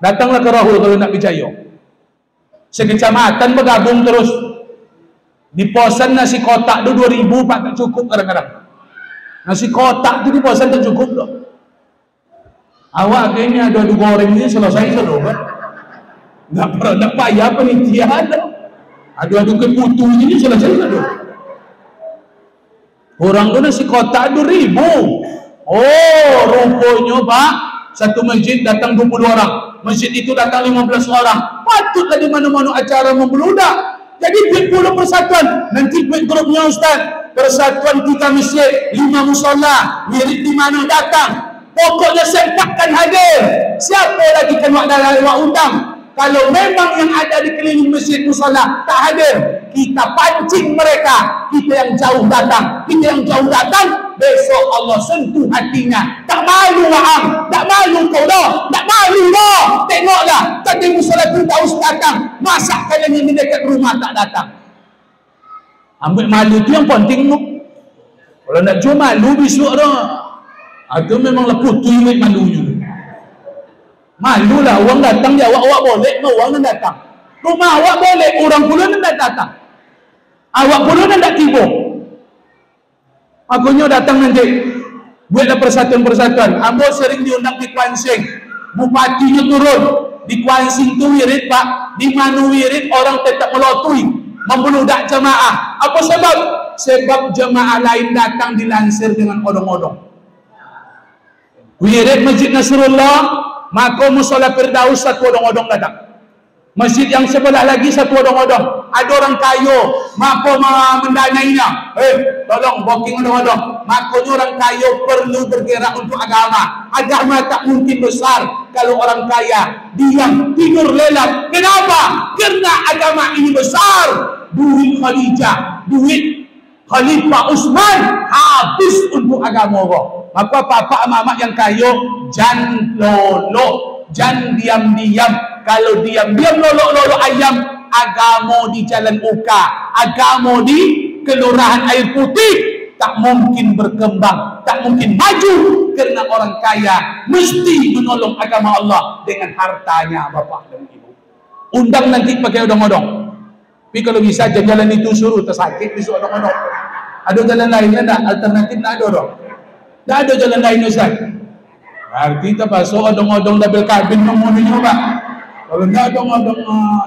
Datanglah ke Rohul kalau nak berjaya. Sekecamatan bergabung terus. Di posan nasi kotak tu 2.000 pak tak cukup kadang-kadang. Nasi kotak tu di posan tak cukup loh. Awak kayaknya adu goreng ni selesai sudah kan? Tak payah penitia ada. Adu keputu ini selesai sudah. Orang tu nasi kotak 2.000. Oh, rupanya pak, satu masjid datang 20 orang. Masjid itu datang 15 orang. Patutlah di mana-mana acara membeludak. Jadi buat pula persatuan. Nanti buat grupnya ustaz. Persatuan kita masjid 5 musola. Wirid di mana datang. Pokoknya sempatkan hadir. Siapa lagi kan wak undang. Kalau memang yang ada di keliling masjid musola tak hadir, kita pancing mereka. Kita yang jauh datang. Besok Allah sentuh hatinya. Tak malu wa'am. Tak malu kau dah. Tak malu dah. Tengoklah. Tadi musola Firdaus datang. Masa kalian yang di dekat rumah tak datang? Ambil malu tu yang penting tu. Kalau nak jual malu besok dah. Itu memang lepuh tu yang malunya. Malulah orang datang dia awak boleh, orang nak datang. Rumah awak boleh, orang pula nak datang. Awak pula nak tiba. Akunya datang nanti. Buatlah persatuan-persatuan. Ambo sering diundang di Kuan Sing. Bupatinya turun. Di Kuan Sing tu wirid pak. Di mana wirid orang tetap melotui. Membeludak jemaah. Apa sebab? Sebab jemaah lain datang dilansir dengan odong-odong. Wirid Masjid Nasrullah. Maka musola Firdaus satu odong-odong datang. Masjid yang sebelah lagi satu odong-odong. Ada orang kaya, maka mendanainya. Tolong booking odong-odong. Makanya orang kaya perlu bergerak untuk agama. Agama tak mungkin besar kalau orang kaya diam tidur lelap. Kenapa? Karena agama ini besar. Duit Khadijah, duit Khalifah Utsman habis untuk agama Allah. Maka papa mama yang kaya jangan lolo, jangan diam-diam. Kalau diam-diam lolo ayam, agama di Jalan Uka, agama di Kelurahan Air Putih tak mungkin berkembang, tak mungkin maju karena orang kaya mesti menolong agama Allah dengan hartanya bapak dan ibu. Undang nanti pakai odong-odong. Tapi kalau bisa jalan itu suruh tersakit besok odong-odong. Ada jalan lain tak? Alternatif tak ada dong. Tak ada jalan lain ustaz. Berarti kita pasok odong-odong double cabin nomornya pak. Kalau tak odong-odong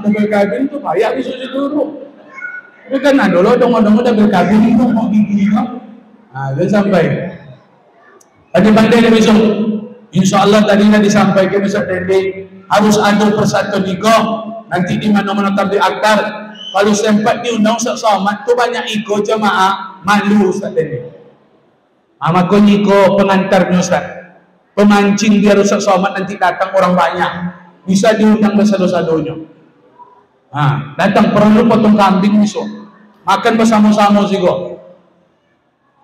double cabin tu payah besok dulu. Tapi kan ada odong-odong double cabin itu mau gigi kan? Dia sampai. Tadi pandai besok. InsyaAllah tadinya disampaikan besok tadi harus ada persatuan juga. Nanti di mana-mana tabligh akbar. Kalau sempat diundang Ustaz Somad tu banyak ikut jemaah malu Ustaz tadi. Makanya ikut pengantarnya Ustaz. Pemancing biar Ustaz Somad nanti datang orang banyak. Bisa diundang bersado-sadonya. Datang perlu potong kambing besok. Makan bersama-sama juga.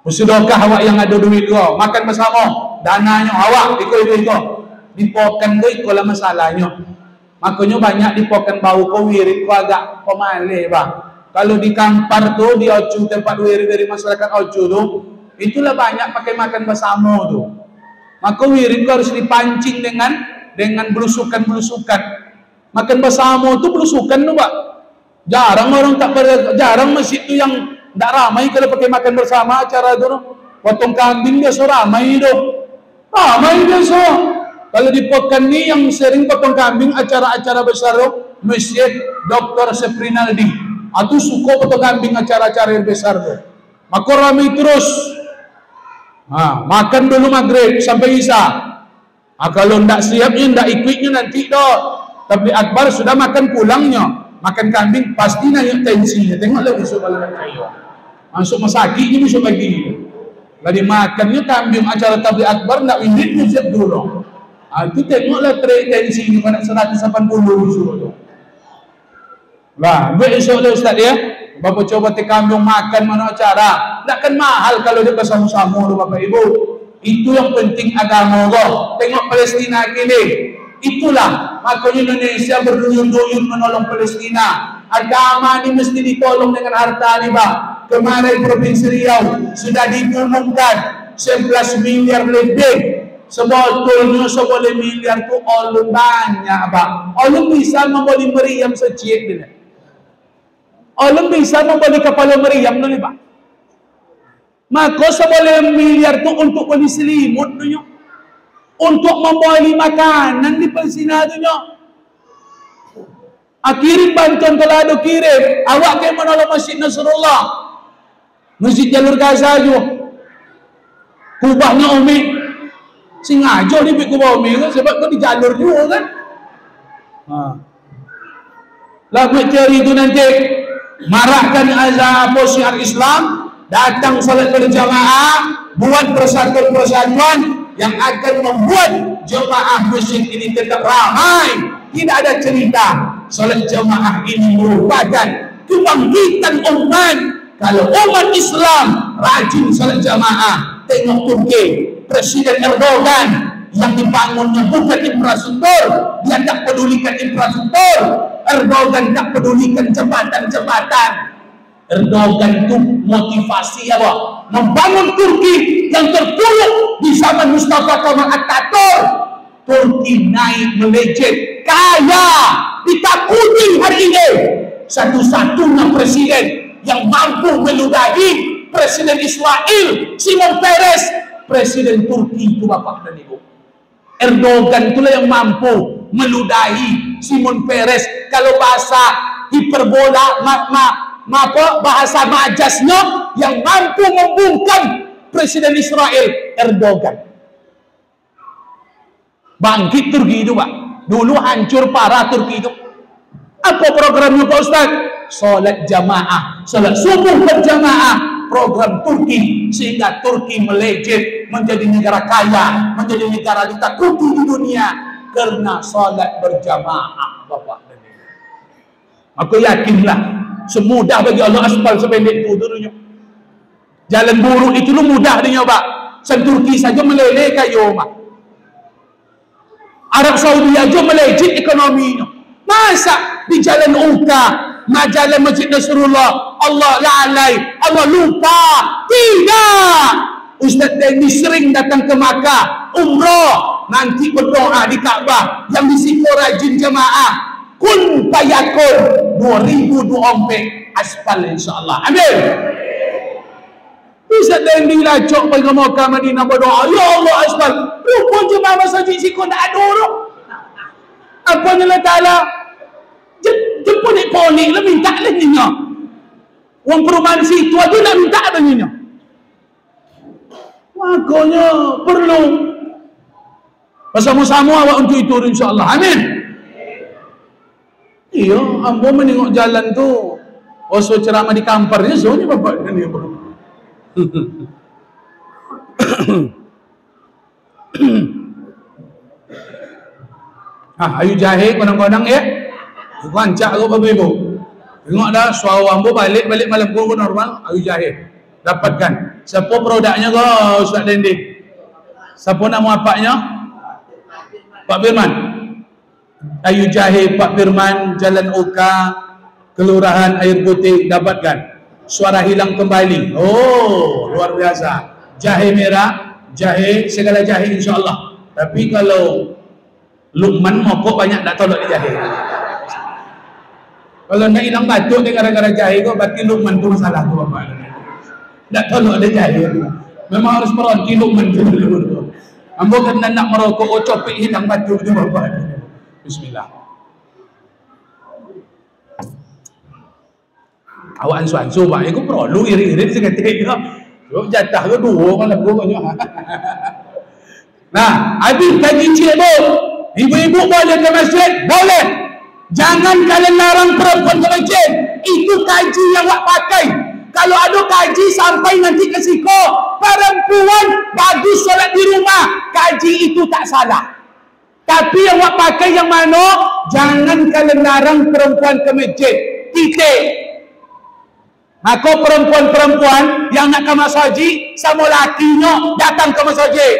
Musudokah awak yang ada duit kau. Makan bersama. Dananya awak ikut. Dipokan tu ikutlah masalahnya. Makanya banyak dipokan bau kau wirid kau agak pemalih bang. Kalau di Kampar tu di Ocu tempat wirid dari masyarakat Ocu tu, itulah banyak pakai makan bersama tu. Maka wirid kau harus dipancing dengan belusukan. Makan bersama tu belusukan tu pak. Jarang masjid tu yang tak ramai kalau pakai makan bersama acara tu. Potong kambing dia so ramai hidup. Ramai dia so. Kalau di Pekan ni yang sering potong kambing acara-acara besar tu, Masjid Dr. Seprinaldi. Itu suka potong kambing acara-acara yang besar tu. Maka ramai terus. Makan dulu maghrib sampai isya. Kalau ndak siapnya, ndak ikutnya nanti dah. Tapi Akbar sudah makan pulangnya. Makan kambing pasti naik tensinya. Tengoklah besok kalau nak kayu. Masuk masakit ni besok pagi. Lagi makannya kambing acara tabligh Akbar ndak minit siap dulu. Itu tengoklah tensi ni pada 180 besok tu. Lah, besok tu Ustaz ya. Bapak coba kambing makan mana acara. Takkan mahal kalau dia bersama-sama tu Bapak Ibu. Itu yang penting agama Allah. Tengok Palestina kini. Itulah makanya Indonesia berduyun-duyun menolong Palestina. Agama ni mesti ditolong dengan harta ni Pak. Kemarin Provinsi Riau sudah diumumkan 11 miliar lebih. Sebetulnya 11 miliar tu Allah banyak Pak. Allah bisa membeli meriam secik dia. Allah bisa membeli kepala meriam tu Pak. Maka 11 miliar tu untuk beli selimut tu, untuk membeli makanan di Palestina tu. Kirim bantuan kalau kirim. Awak ke menolong Masjid Nasrullah, Masjid Jalur Gaza juga. Kubahnya Umi sengaja di kubah Umi kan, sebab kau di jalur juga kan. Lagu teori itu nanti marahkan azab syiar Islam, datang salat berjamaah, buat persatuan-persatuan yang akan membuat jemaah masjid ini tetap ramai. Tidak ada cerita salat jamaah ini merupakan kebangkitan umat. Kalau umat Islam rajin salat jamaah, tengok Turki, Presiden Erdogan yang dibangunnya bukan infrastruktur, dia tak pedulikan infrastruktur. Erdogan tak pedulikan jembatan-jembatan. Erdogan itu motivasi apa? Membangun Turki yang terpuruk di zaman Mustafa Kemal Atatürk. Turki naik melejit, kaya, ditakuti hari ini. Satu-satunya presiden yang mampu meludahi Presiden Israel, Shimon Peres. Presiden Turki itu Bapak dan Ibu. Erdogan itulah yang mampu meludahi Shimon Peres. Kalau bahasa hiperbola, bahasa majasnya, yang mampu membungkam Presiden Israel, Erdogan. Bangkit Turki itu Pak. Dulu hancur parah Turki itu. Apa programnya Pak Ustaz? Salat jamaah, salat subuh berjamaah. Program Turki sehingga Turki melejit menjadi negara kaya, menjadi negara ditakuti di dunia karena salat berjamaah Bapak dan Ibu. Aku yakinlah semudah bagi Allah aspal sependek itu dulunya. Jalan buruk itu lu mudah dia Pak. Sen Turki saja meleleh kayu Pak. Arab Saudi aja melejit ekonominya. Masa di jalan Uka, jalan Masjid Nasrullah, Allah lalai, Allah lupa? Tidak. Ustaz Dendi sering datang ke Makkah, umrah, nanti berdoa di Ka'bah, yang disiko rajin jemaah, kun payakun 2024 aspal insyaAllah. Amin. Ustaz Dendi lacok pergi ke Makkah Madinah berdoa, ya Allah aspal, lupa jemaah masjid siko tak ada orang. Apa Allah Ta'ala jemput ponik lah, minta lah nyinya. Orang perumahan situ aja nak minta apa nyinya. Makanya perlu bersama-sama awak untuk itu insyaAllah. Amin. Iya, ambo menengok jalan tu oso ceramah di kamparnya, soalnya bapak kan dia belum. Ayu jahe konang-konang ya. Rancak kau Bapak Ibu. Tengok dah suara ambo balik malam pun normal. Ayu jahe dapatkan. Siapa produknya kau Ustaz Dendi? Siapa nama apaknya? Pak Firman. Ayu jahe Pak Firman, Jalan Oka, Kelurahan Air Putih, dapatkan. Suara hilang kembali. Oh, luar biasa. Jahe merah, jahe, segala jahe insyaAllah. Tapi kalau Lukman mokok banyak tak tolak di jahe. Kalau nak hilang batuk dia gara-gara jahe kau, berarti Lukman tu masalah tu Bapak. Tak tolak dia jahe. Memang harus meronti duk dulu. Ambo kan nak merokok copik hilang batu tu bapak. Bismillah. Awak ansu-ansu pak, aku perlu iri-iri seketik tu. Jatah tu dua kan lagu banyak. Nah, habis kaji cik bu. Ibu-ibu boleh ke masjid? Boleh. Jangan kalian larang perempuan ke masjid. Itu kaji yang awak pakai. Kalau ada kaji sampai nanti ke siko, perempuan bagus solat di rumah, kaji itu tak salah. Tapi yang awak pakai yang mana? Jangan kalian larang perempuan ke masjid. Titik. Maka perempuan-perempuan yang nak ke masjid sama lakinya datang ke masjid.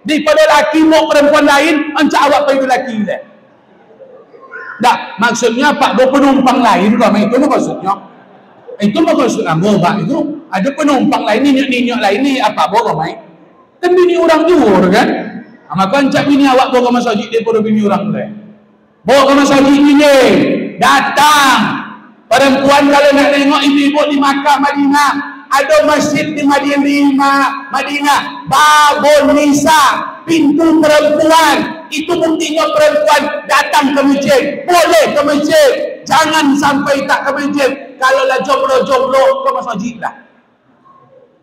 Daripada laki mau perempuan lain, encak awak pergi laki dia. Tak, maksudnya pak penumpang lain kau itu maksudnya. Itu maksud ambo pak itu ada penumpang lain, ninyak-ninyak lain ni apa bawa mai? Kan bini orang luar kan? Maka encak bini awak bawa ke masjid daripada bini orang lain. Bawa ke masjid ini, datang. Perempuan kalau nak tengok ibu-ibu di Makkah Madinah, ada masjid di Madinah, babun nisa, pintu perempuan. Itu buktinya perempuan datang ke masjid. Boleh ke masjid. Jangan sampai tak ke masjid. Kalau lah jomblo-jomblo ke masjid lah.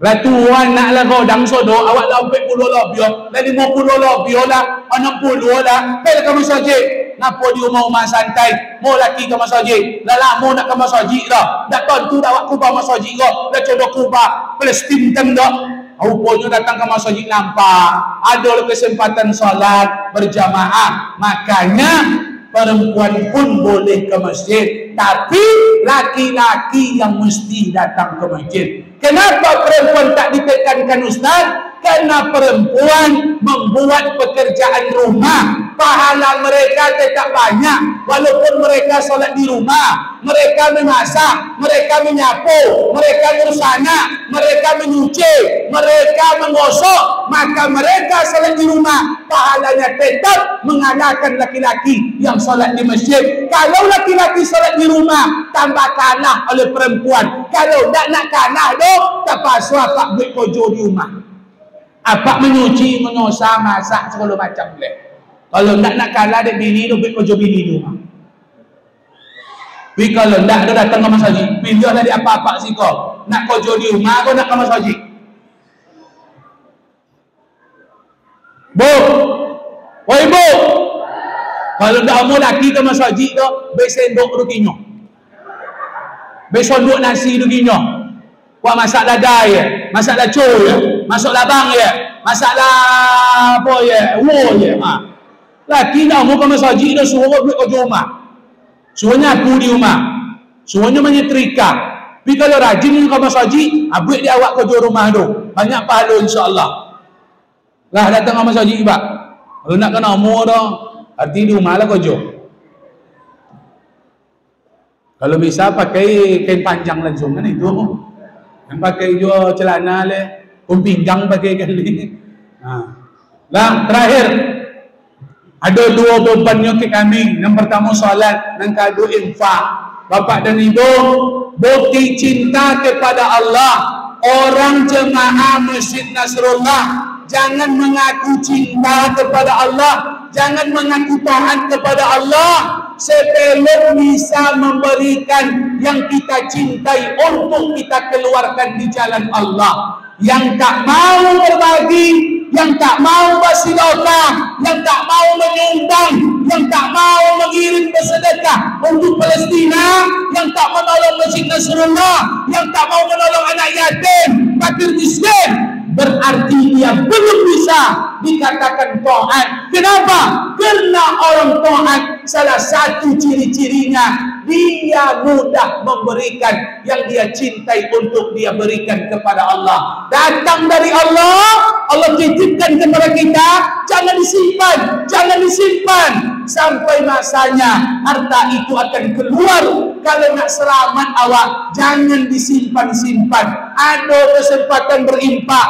Lah tuan nak lah godang sodo, awak lah 40 lebih, lah 50 lebih lah, 60 lah, pergi ke masjid. Napa di rumah-rumah santai, mau laki ke masjid, lah lama nak ke masjid dah. Dak tentu dah awak kubah masjid dah, dah coba kubah Palestin kan dah. Rupanya datang ke masjid nampak ada kesempatan solat berjamaah. Makanya perempuan pun boleh ke masjid, tapi laki-laki yang mesti datang ke masjid. Kenapa perempuan tak ditekankan Ustaz? Karena perempuan membuat pekerjaan rumah, pahala mereka tetap banyak walaupun mereka solat di rumah. Mereka memasak, mereka menyapu, mereka ngurus anak, mereka menyuci, mereka menggosok. Maka mereka solat di rumah, pahalanya tetap mengalahkan laki-laki yang solat di masjid. Kalau laki-laki solat di rumah, tambah kalah oleh perempuan. Kalau tak nak kalah doh, terpaksa apa buat kojo di rumah. Apa menyuci, menyosa, masak segala macam boleh. Kalau nak kalah dek bini tu buat kojo bini di rumah. Tapi kalau tak ada datang ke masjid, pilih dari apa-apa sih kau. Nak kojo di rumah kau nak ke masjid. Bu, woi bu. Kalau tak mau laki ke masjid tu, besendok ruginya. Besondok nasi ruginya. Wah masak ladai ya, masak lacoy ya, masak labang ya, masak apa ya, wo ya. Laki nak mau ke masjid tu suruh buat kerja rumah. Suruh nyapu di rumah. Suruhnya menyetrika. Tapi kalau rajin ke masjid, buat dia awak kerja rumah tu. Banyak pahala insya-Allah. Lah datang ke masjid pak. Kalau nak kena umur dah, arti di rumah lah kerja. Kalau bisa pakai kain panjang langsung kan itu. Yang pakai juga celana le, pinggang pakai kali. Lah terakhir ada dua bebannya ke kami. Yang pertama solat, yang kedua infak. Bapak dan Ibu, bukti cinta kepada Allah. Orang jemaah Masjid Nasrullah jangan mengaku cinta kepada Allah, jangan mengaku taat kepada Allah sebelum bisa memberikan yang kita cintai untuk kita keluarkan di jalan Allah. Yang tak mau berbagi, yang tak mau bersedekah, yang tak mau menyumbang, yang tak mau mengirim bersedekah untuk Palestina, yang tak menolong Masjid Nasrullah, yang tak mau menolong anak yatim, fakir miskin, berarti dia belum bisa dikatakan taat. Kenapa? Karena orang taat salah satu ciri-cirinya dia mudah memberikan yang dia cintai untuk dia berikan kepada Allah. Datang dari Allah, Allah titipkan kepada kita, jangan disimpan, jangan disimpan sampai masanya harta itu akan keluar. Kalau nak selamat awak, jangan disimpan-simpan. Ada kesempatan berimpak.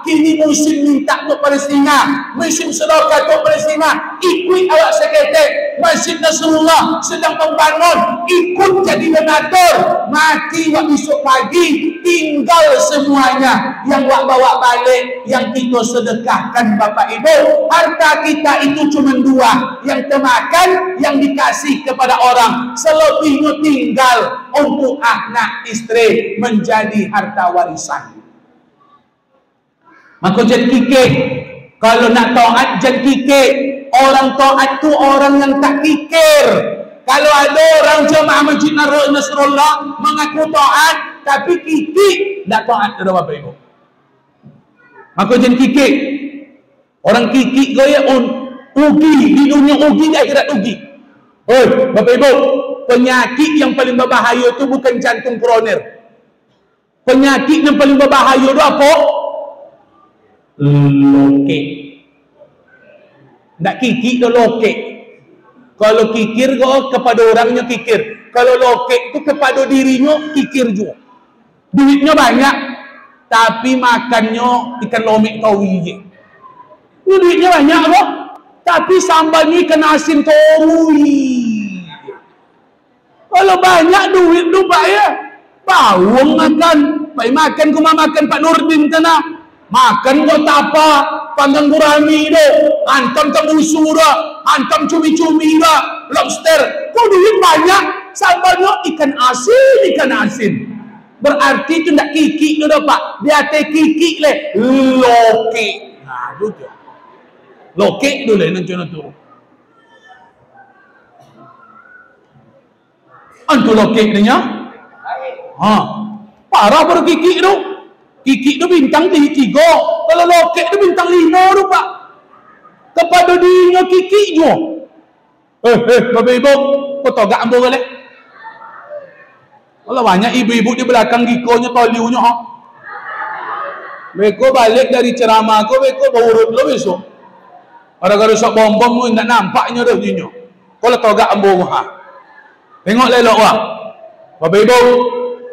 Kini musim minta untuk Palestina, musim sedekah untuk Palestina, ikut awak seketek. Masjid Nasrullah sedang membangun, ikut jadi donatur. Mati wak besok pagi, tinggal semuanya. Yang wak bawa balik, yang kita sedekahkan Bapak Ibu. Harta kita itu cuma dua, yang termakan, yang dikasih kepada orang. Selebihnya tinggal untuk anak istri, menjadi harta warisan. Maka jangan kikik. Kalau nak taat jangan kikik. Orang taat tu orang yang tak kikir. Kalau ada orang jemaah Masjid Nasrullah mengaku taat tapi kikik, tak taat kepada Bapak Ibu. Maka jangan kikik. Orang kikik gaya ugi di dunia, ugi di akhirat ugi. Oi, Bapak Ibu, penyakit yang paling berbahaya itu bukan jantung koroner. Penyakit yang paling berbahaya itu apa? Lokek. Tak kikik tu lokek. Kalau kikir kau kepada orangnya kikir. Kalau lokek tu kepada dirinya kikir juga. Duitnya banyak, tapi makannya ikan lomik tawi je. Duitnya banyak kok, tapi sambalnya ikan asin tawi. Kalau banyak duit tu pak ya, bawang makan. Baik makan kuma makan Pak Nurdin tanah. Makan kau tapa, panggang gurami do, antam tembusu do, antam cumi-cumi do, lobster. Kau duit banyak, sambalnya ikan asin. Berarti itu tidak kikik tu Pak. Dia te kikik le, lokek. Nah, tu. Lokek tu le nanti tu. Antu lokek dia. Ha. Parah baru kikik tu. Kikik tu bintang 3. Kalau lokek tu bintang 5 tu Pak. Kepada dirinya kikik je. Bapak Ibu, kau togak ambil boleh? Kalau banyak ibu-ibu di belakang gikonya, toliunya ha. Beko balik dari ceramah aku, beko berurut lo besok. Gara-gara sok bom-bom tak nampaknya dah dinyo. Kalau togak ambil ha. Tengok lelok wah. Bapak Ibu,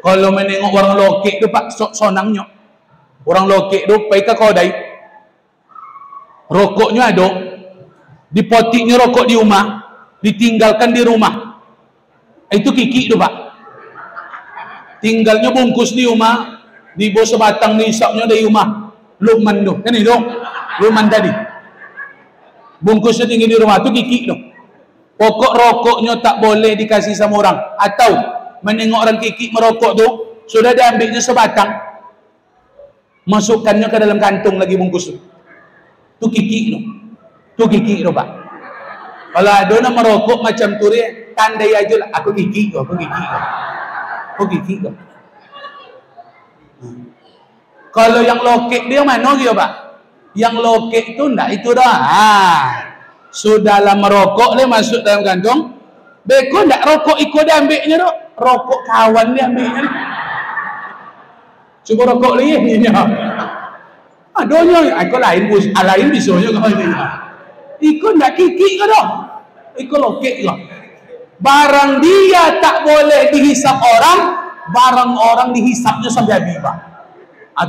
kalau menengok orang lokek tu Pak, sok sonangnya. Orang lokek tu pergi ke kodai. Rokoknya ada. Dipotiknya rokok di rumah, ditinggalkan di rumah. Itu kikik tu Pak. Tinggalnya bungkus di rumah, dibawa sebatang dihisapnya dari rumah. Lukman tu. Kan itu? Lukman tadi. Bungkusnya tinggal di rumah tu kikik tu. Pokok rokoknya tak boleh dikasih sama orang. Atau menengok orang kikik merokok tu, sudah diambilnya sebatang, masukkannya ke dalam kantung lagi bungkus tu. Tu kikik tu. Tu kikik tu Pak. Kalau ada nak merokok macam tu dia, tandai aja lah. Aku kikik tu, aku kikik tu. Aku kikik tu. Kalau yang lokek dia mana dia Pak? Yang lokek tu enggak itu dah. Sudahlah merokok dia masuk dalam kantong. Beko enggak rokok ikut dia ambilnya tu. Rokok kawan dia ambilnya. Cuba rokok lagi ni. Adonya, aku lain bus, lain bisonya kau ini. Ikut nak kikik ke dah? Ikut lokek ke? Barang dia tak boleh dihisap orang, barang orang dihisapnya sampai habis Pak.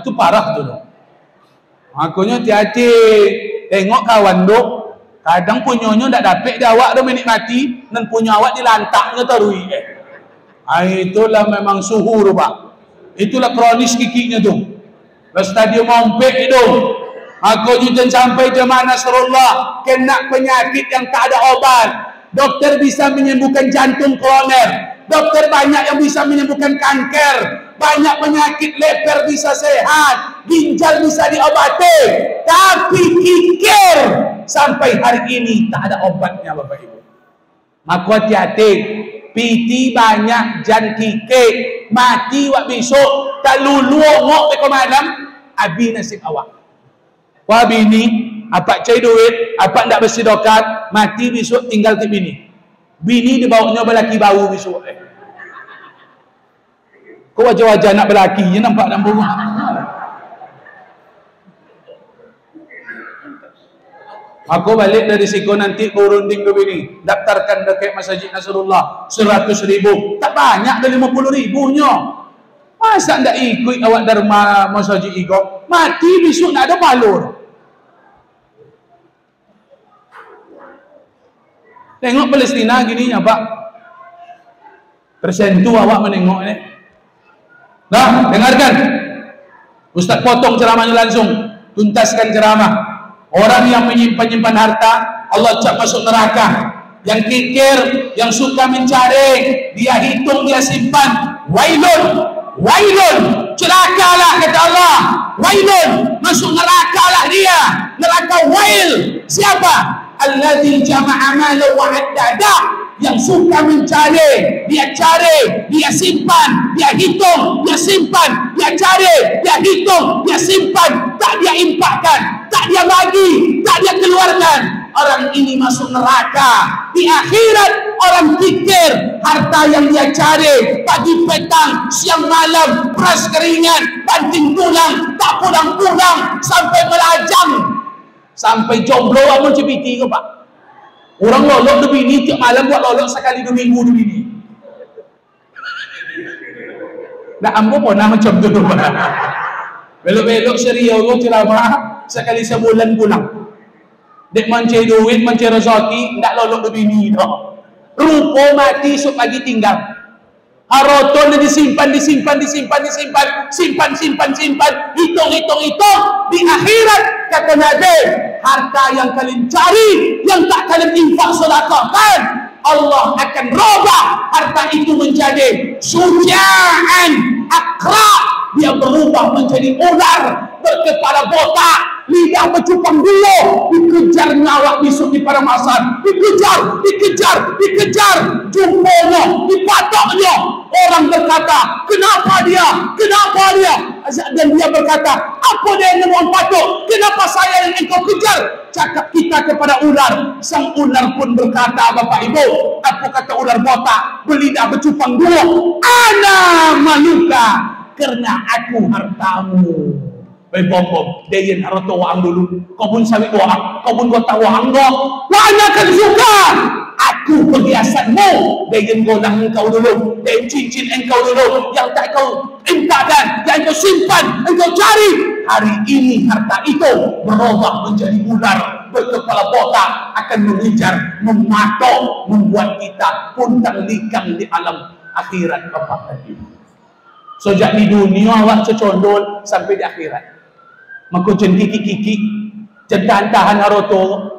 Itu parah tu. Akunya hati-hati. Tengok kawan tu, kadang punyanya tak dapat dia awak tu menikmati, dan punya awak dilantaknya terui. Itulah memang suhu tu Pak. Itulah kronis kikiknya tu. Stadium ompek itu. Aku juga sampai jemaah Nasrullah kena penyakit yang tak ada obat. Dokter bisa menyembuhkan jantung koroner. Dokter banyak yang bisa menyembuhkan kanker. Banyak penyakit leper bisa sehat. Ginjal bisa diobati. Tapi kikir sampai hari ini tak ada obatnya Bapak Ibu. Maka hati-hati. Piti banyak jan kikik. Mati wak besok. Tak luluh ngok beko malam. Abi nasib awak. Wah bini, apa cai duit, apa ndak bersih dokat, mati besok tinggal ke bini. Bini dibawanya belaki bau besok. Kau wajah-wajah nak belakinya nampak dalam rumah. Aku balik dari siku nanti berunding ke bini, daftarkan dekat Masjid Nasrullah 100.000. Tak banyak dari 50.000 nya. Masa ndak ikut awak derma masjid ikut? Mati besok nak ada balur. Tengok Palestina gini ya Pak. Tersentuh awak menengok ini. Nah, dengarkan. Ustaz potong ceramahnya langsung. Tuntaskan ceramah. Orang yang menyimpan-nyimpan harta, Allah cap masuk neraka. Yang kikir, yang suka mencari, dia hitung, dia simpan. Wailun, wailun, celakalah kata Allah. Wailun, masuk nerakalah dia. Neraka wail. Siapa? Alladzi jama'a malan wa addada. Yang suka mencari, dia cari, dia simpan, dia hitung, dia simpan, dia cari, dia hitung, dia simpan, tak dia infakkan, tak dia bagi, tak dia keluarkan. Orang ini masuk neraka. Di akhirat orang pikir harta yang dia cari pagi petang siang malam peras keringan banting tulang tak pulang-pulang sampai melajang sampai jomblo amun cepiti ke Pak. Orang lolok lebih ni tiap malam buat lolok sekali 2 minggu lebih ni. Nak ambo pun nak macam tu Pak. Belok-belok serius ceramah sekali sebulan pulang. Dek mencari duit, mencari rezeki, tak lolok lebih ni dah. Rupa mati esok pagi tinggal. Harta dia disimpan, simpan. Hitung. Di akhirat kata Nabi, harta yang kalian cari, yang tak kalian infak sedekahkan, Allah akan robah harta itu menjadi sujaan akra. Dia berubah menjadi ular berkepala botak, lidah bercupang dulu, dikejar nyawa besok di padang mahsyar, dikejar, jumpanya, dipatoknya. Orang berkata, kenapa dia? Dan dia berkata, apa dia yang mau patok? Kenapa saya yang engkau kejar? Cakap kita kepada ular. Sang ular pun berkata, Bapak Ibu, apa kata ular botak, berlidah bercupang dulu? Ana maluka, karena aku hartamu. Baik bom, dia yang harta wang dulu. Kau pun sawit wang, kau pun kota wang kau. Wang akan suka. Aku perhiasanmu. Dia yang golang engkau dulu. Dia yang cincin engkau dulu. Yang tak kau intakan, yang kau simpan, engkau cari. Hari ini harta itu berubah menjadi ular berkepala botak, akan mengejar, mematok, membuat kita puntang likang di alam akhirat Bapak dan Ibu. Sejak di dunia awak cecondol sampai di akhirat. Maka jen kiki-kiki, jen tahan haroto,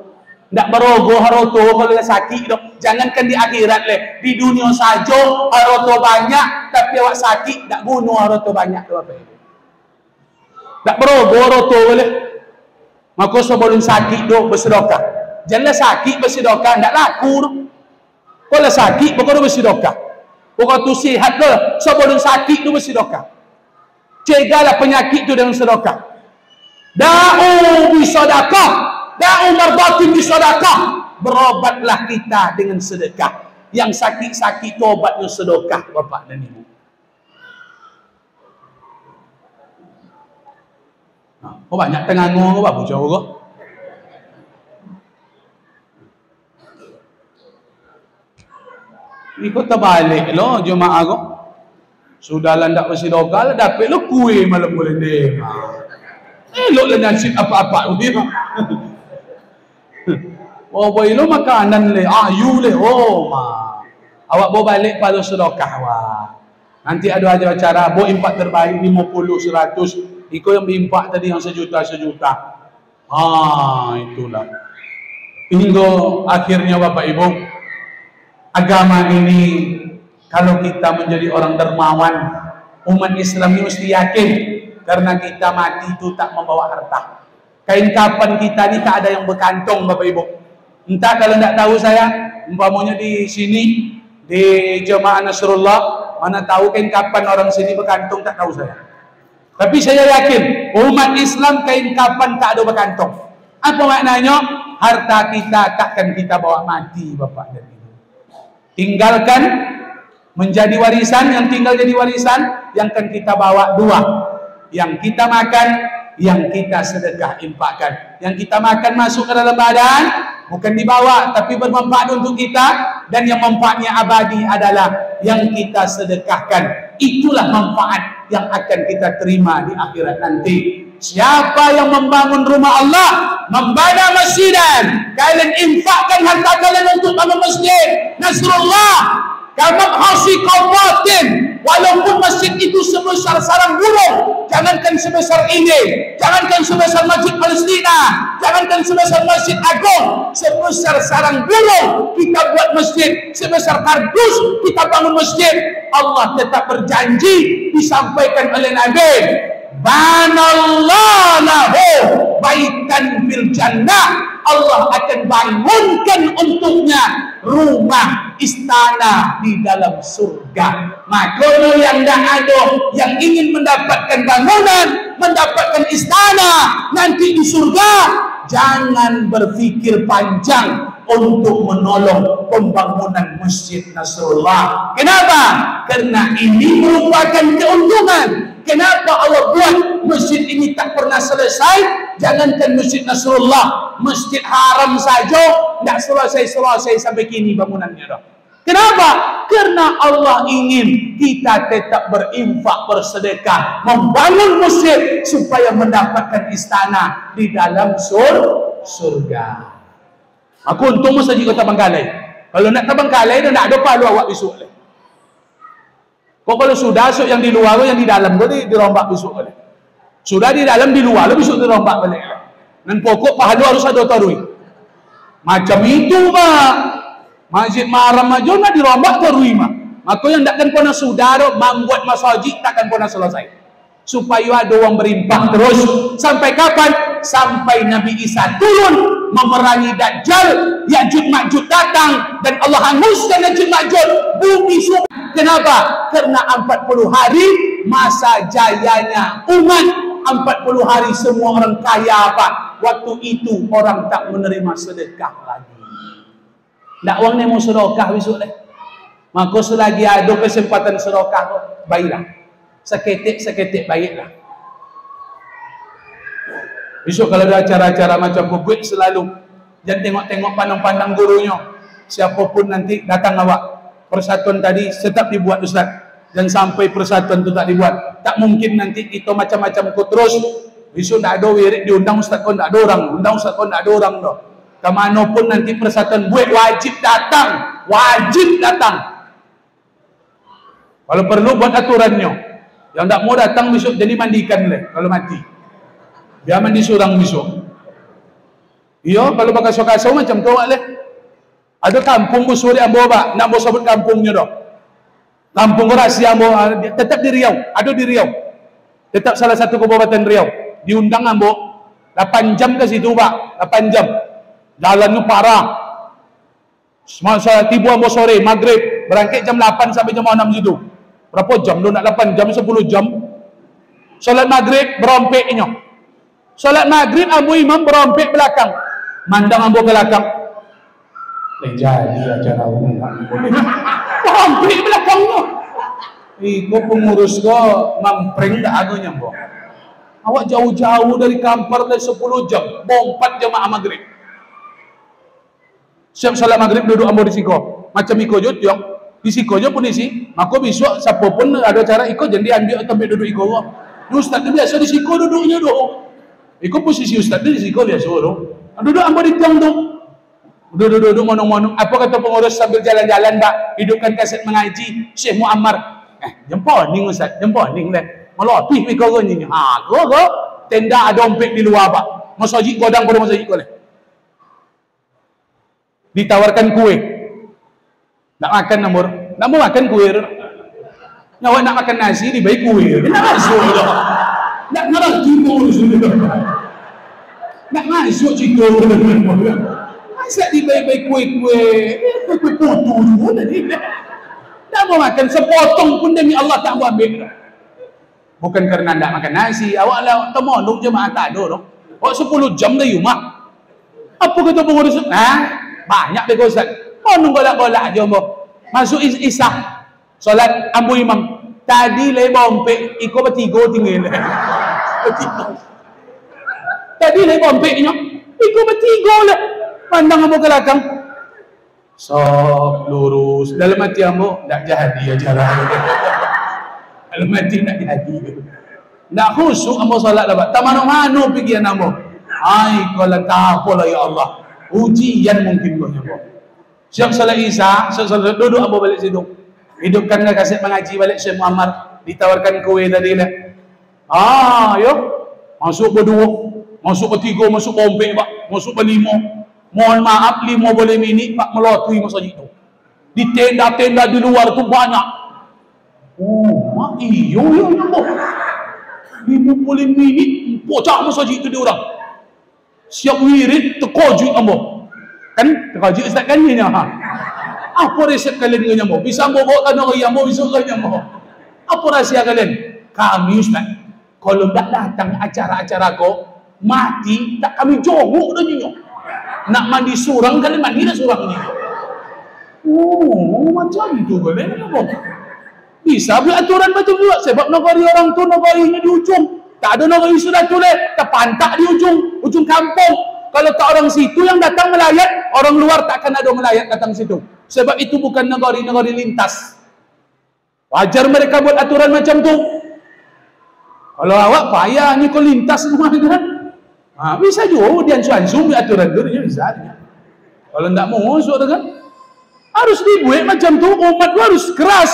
ndak berogo haroto kalau sakit dok. Jangankan di akhirat leh, di dunia saja haroto banyak, tapi awak sakit ndak guna haroto banyak tu apa? Ndak berogo haroto boleh. Maka sebelum sakit dok bersedekah. Janganlah sakit bersedekah ndak laku dok. Kalau sakit bukan bersedekah. Bukan tu sihat dah. Sebelum sakit tu bersedekah. Cegahlah penyakit tu dengan sedekah. Da'u bisadaqah, da'u mardatin bisadaqah. Berobatlah kita dengan sedekah. Yang sakit-sakit tobatnya sedekah Bapak dan Ibu. Oh banyak tengango apa bujau kok. Ikut terbalik lo jemaah kok. Sudahlah ndak bersedekah lah dapat lo kuih malam boleh deh. Elok lah nasib apa-apa udah. Oh boy lo makanan le, ayu le, oh ma. Awak bawa balik pada sedekah wah. Nanti ada acara bawa impak terbaik 50, 100. Iko yang berimpak tadi yang sejuta. Itulah. Hingga akhirnya Bapak Ibu, agama ini kalau kita menjadi orang dermawan, umat Islam ini mesti yakin. Karena kita mati itu tak membawa harta. Kain kapan kita ni tak ada yang berkantong Bapak Ibu. Entah kalau tidak tahu saya, umpamanya di sini, di Jemaah Nasrullah, mana tahu kain kapan orang sini berkantong tak tahu saya. Tapi saya yakin, umat Islam kain kapan tak ada berkantong. Apa maknanya? Harta kita takkan kita bawa mati Bapak dan Ibu. Tinggalkan menjadi warisan, yang tinggal jadi warisan, yang akan kita bawa dua. Yang kita makan, yang kita sedekah infakkan. Yang kita makan masuk ke dalam badan, bukan dibawa, tapi bermanfaat untuk kita. Dan yang manfaatnya abadi adalah yang kita sedekahkan. Itulah manfaat yang akan kita terima di akhirat nanti. siapa yang membangun rumah Allah, membana masjidan, kalian infakkan harta kalian untuk bangun masjid, Nasrullah kamu hasi kaubatin, walaupun masjid itu sebesar sarang burung, jangankan sebesar ini, jangankan sebesar masjid Palestina, jangankan sebesar masjid agung, sebesar sarang burung kita buat masjid, sebesar kardus kita bangun masjid, Allah tetap berjanji, disampaikan oleh Nabi, banallahu lahu baitan fil jannah, Allah akan bangunkan untuknya rumah istana di dalam surga. Maka yang dah ada yang ingin mendapatkan bangunan, mendapatkan istana nanti di surga, jangan berfikir panjang untuk menolong pembangunan Masjid Nasrullah. Kenapa? Karena ini merupakan keuntungan. Kenapa Allah buat masjid ini tak pernah selesai? Jangankan Masjid Nasrullah, Masjid Haram saja tak selesai sampai kini bangunannya dah. Kenapa? Karena Allah ingin kita tetap berinfak, bersedekah, membangun masjid supaya mendapatkan istana di dalam surga. Aku untung masjid kota Bangkalai. Kalau nak ke Bangkalai dah nak ada palu awak besok leh. Kok kalau sudah so yang di luar yang di dalam tu dirombak besok balik. Sudah di dalam di luar besok dirombak balik. Dan pokok pahala harus ada tarui. Macam itu mah. Masjid Haram aja nak dirombak tarui mah. Maka yang takkan pernah sudah membuat masjid takkan pernah selesai. Supaya ada orang berimpah terus sampai kapan? Sampai Nabi Isa turun memerangi Dajjal, Ya'juj Ma'juj datang dan Allah hanguskan Ya'juj Ma'juj, bumi sumpah. Kenapa? Karena 40 hari masa jayanya umat, 40 hari semua orang kaya apa? Waktu itu orang tak menerima sedekah lagi. Tak orang ni mau sedekah besok ni. Maka selagi ada kesempatan sedekah, baiklah. Seketik baiklah. Besok kalau ada acara-acara macam buat selalu jangan tengok-tengok pandang-pandang gurunya. Siapapun nanti datang awak. Persatuan tadi tetap dibuat Ustaz. Dan sampai persatuan itu tak dibuat, tak mungkin nanti kita macam-macam ikut terus. Besok tak ada wirid diundang Ustaz pun tak ada orang, undang Ustaz pun tak ada orang dah. Kemanapun nanti persatuan buat wajib datang, wajib datang. Kalau perlu buat aturannya. Yang tak mau datang besok jadi mandikan leh kalau mati. Biar mandi surang besok. Iya, kalau bakal sok-sok macam tu leh. Ada kampung busuri ambo ba, nak mau sebut kampungnya dah. Kampung rahasia ambo tetap di Riau, ada di Riau. Tetap salah satu kabupaten Riau. Diundang ambo 8 jam ke situ, Pak. 8 jam. Jalannya parah. Semasa tiba ambo sore, maghrib, berangkat jam 8 sampai jam 6 situ. Berapa jam tu nak 8 jam, 10 jam. Salat maghrib berompeknya. Salat maghrib ambo imam berompek belakang. Mandang ambo ke belakang. Jadi acara umum hampir belakangnya. Iko pengurus ko mampreng dah agunya mbok. Awak jauh-jauh dari Kampar dari 10 jam, bompat jamaah maghrib. Siap salat maghrib duduk ambo di siko. Macam iko jut yo. Di siko jo pun isi. Maka besok siapa pun ada cara iko jadi ambil tempat duduk iko. Ustaz tu biasa di siko duduknya doh. Iko posisi ustaz di siko biasa doh. Duduk ambo di tiang tu. Duduk monong-monong. Apa kata pengurus sambil jalan-jalan, Mbak? Hidupkan kaset mengaji Syekh Muammar. Jemponing Ustaz, jemponing leh. Melotih mikau ni. Ha, go. Tenda ada dompet di luar, Pak. Masjid godang pada masjid ko leh. Ditawarkan kue. Nak makan nomor. Nak mau makan kue. Ngawak nak makan nasi dibaik kue. Nak masuk dah. Nak ngerti pengurus dah. Nak masuk cikgu. Masa dibaik-baik kue-kue putu juga tadi. Tak mau makan sepotong pun demi Allah tak mau ambil. Bukan karena tak makan nasi. Awak lah temonong jemaah tak ada dong. Awak 10 jam dah rumah. Apa kata pengurus? Banyak deh Ustaz. Monong golak-golak aja mbok. Masuk isah. Solat ambu imam. Tadi le bompek iko bertiga tinggal. Tadi le bompeknya iko bertiga lah. Pandang ambo ke belakang. Sok lurus. Dalam hati ambo tak jadi acara. Dalam hati tak jadi. Nak khusyuk ambo salat dapat. Tak mano-mano pikiran ambo. Ai kalau tak apalah ya Allah. Ujian mungkin kau nyambo. Siap salat Isya, siap salat duduk ambo balik situ. Hidupkan kaset mengaji balik Syekh Muhammad, ditawarkan kuih tadi lah. Yo. Masuk berdua, masuk bertiga, masuk bombek pak, masuk berlima. Mohon maaf 5 boleh minit pak melotui masa itu. Di tenda-tenda di luar tu banyak. Mak iyo ya nyambo. 50 minit pocah masjid tu dia orang. Siap wirid terkojut ambo. Kan terkojut ustaz kan ni ha. Apa resep kalian dengan nyambo? Bisa ambo bawa tanah orang ambo bisa ke nyambo. Apa rahsia kalian? Kami ustaz kalau tak datang acara-acara kau mati tak kami jongok dah nyok. Nak mandi surang kali mandi dah surang ni. Macam itu kalian nyambo. Bisa beri aturan macam tu sebab negara orang tu negaranya di ujung. Tak ada negara sudah tulis, terpantak di ujung kampung. Kalau tak orang situ yang datang melayat, orang luar tak akan ada melayat datang situ. Sebab itu bukan negara lintas. Wajar mereka buat aturan macam tu. Kalau awak payah ni kau lintas semua kan? Bisa juga dia suan-suan aturan tu bisa. Kalau tak mau suara kan? Harus dibuat macam tu, umat tu harus keras.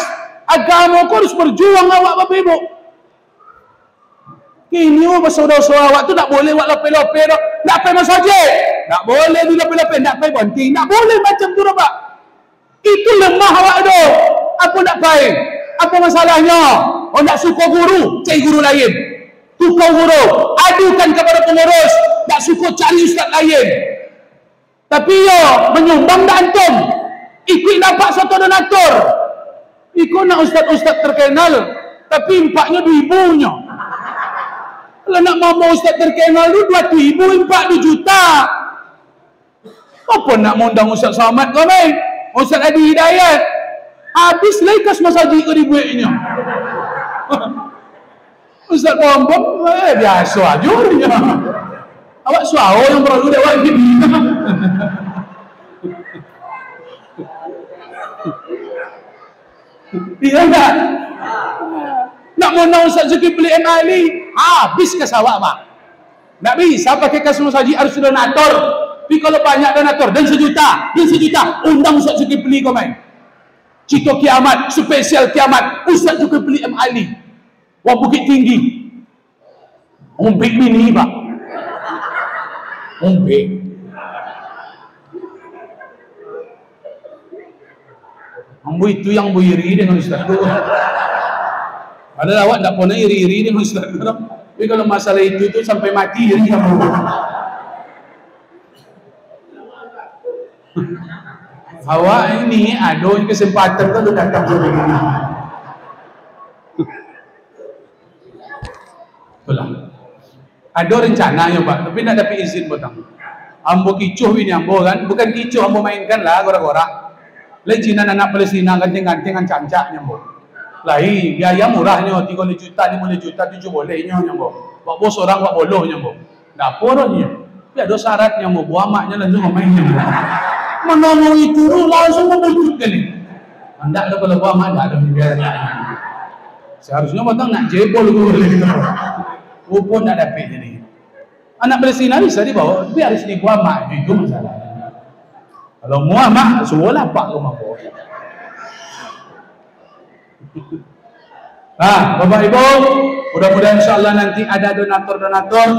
Agama kau harus berjuang awak bapak ibu. Ini saudara-saudara awak tu tak boleh buat lope-lope dah. Tak payah masjid. Tak boleh di lope-lope, tak payah bonting. Tak boleh macam tu dah pak. Itu lemah awak tu. Apa tak payah? Apa masalahnya? Oh nak suka guru, cari guru lain. Tukar guru, adukan kepada pengurus. Tak suka cari ustaz lain. Tapi menyumbang dah antum. Ikut dapat satu donatur. Ikut nak ustaz-ustaz terkenal, tapi impaknya 2,000 nya. Kalau nak mau ustaz terkenal tu 2,000, impak 2 juta. Apa nak undang Ustaz Samad kau main? Ustaz Adi Hidayat. Habis lagi kas masjid kau dibuatnya. Ustaz Bombom biasa aja dia. Awak suara yang perlu lewat gini. Iya tak? Nak mau Ustaz Zulkifli M. Ali, habis ke sawak pak. Tak bisa pakai kas masjid harus donator. Tapi kalau banyak donator dan sejuta, undang Ustaz Zulkifli kau main. Cito kiamat, spesial kiamat, Ustaz Zulkifli M. Ali. Wah Bukit Tinggi. Umpik mini pak. Umpik. Ambo itu yang iri dengan Ustaz tu. Padahal awak tak pernah iri dengan Ustaz tu. Tapi kalau masalah itu sampai mati iri kamu. Awak ini ada kesempatan kalau datang ke begini. Itulah. Ada rencananya pak, tapi nak dapat izin potong. Ambo kicuh ini ambo kan, bukan kicuh ambo mainkan lah gora-gora. Lejinan anak Palestina ganting-ganting dengan cancak nyambo. Lahi biaya murahnya 30 juta, 50 juta 7 bolehnya nyambo. Pak bos orang pak boloh nyambo. Tak apa dah Tapi ada syaratnya nyambo, buah maknya langsung main nyambo. Menolong itu langsung membujuk kali. Anda ada kalau buah mak ada biaya. Seharusnya batang nak jebol boleh gitu. Pun tak dapat jadi. Anak Palestina bisa dibawa, tapi harus dibuah mak itu masalah. Kalau muah mak, suruhlah pak rumah bos. Bapak Ibu, mudah-mudahan insyaAllah nanti ada donatur-donatur,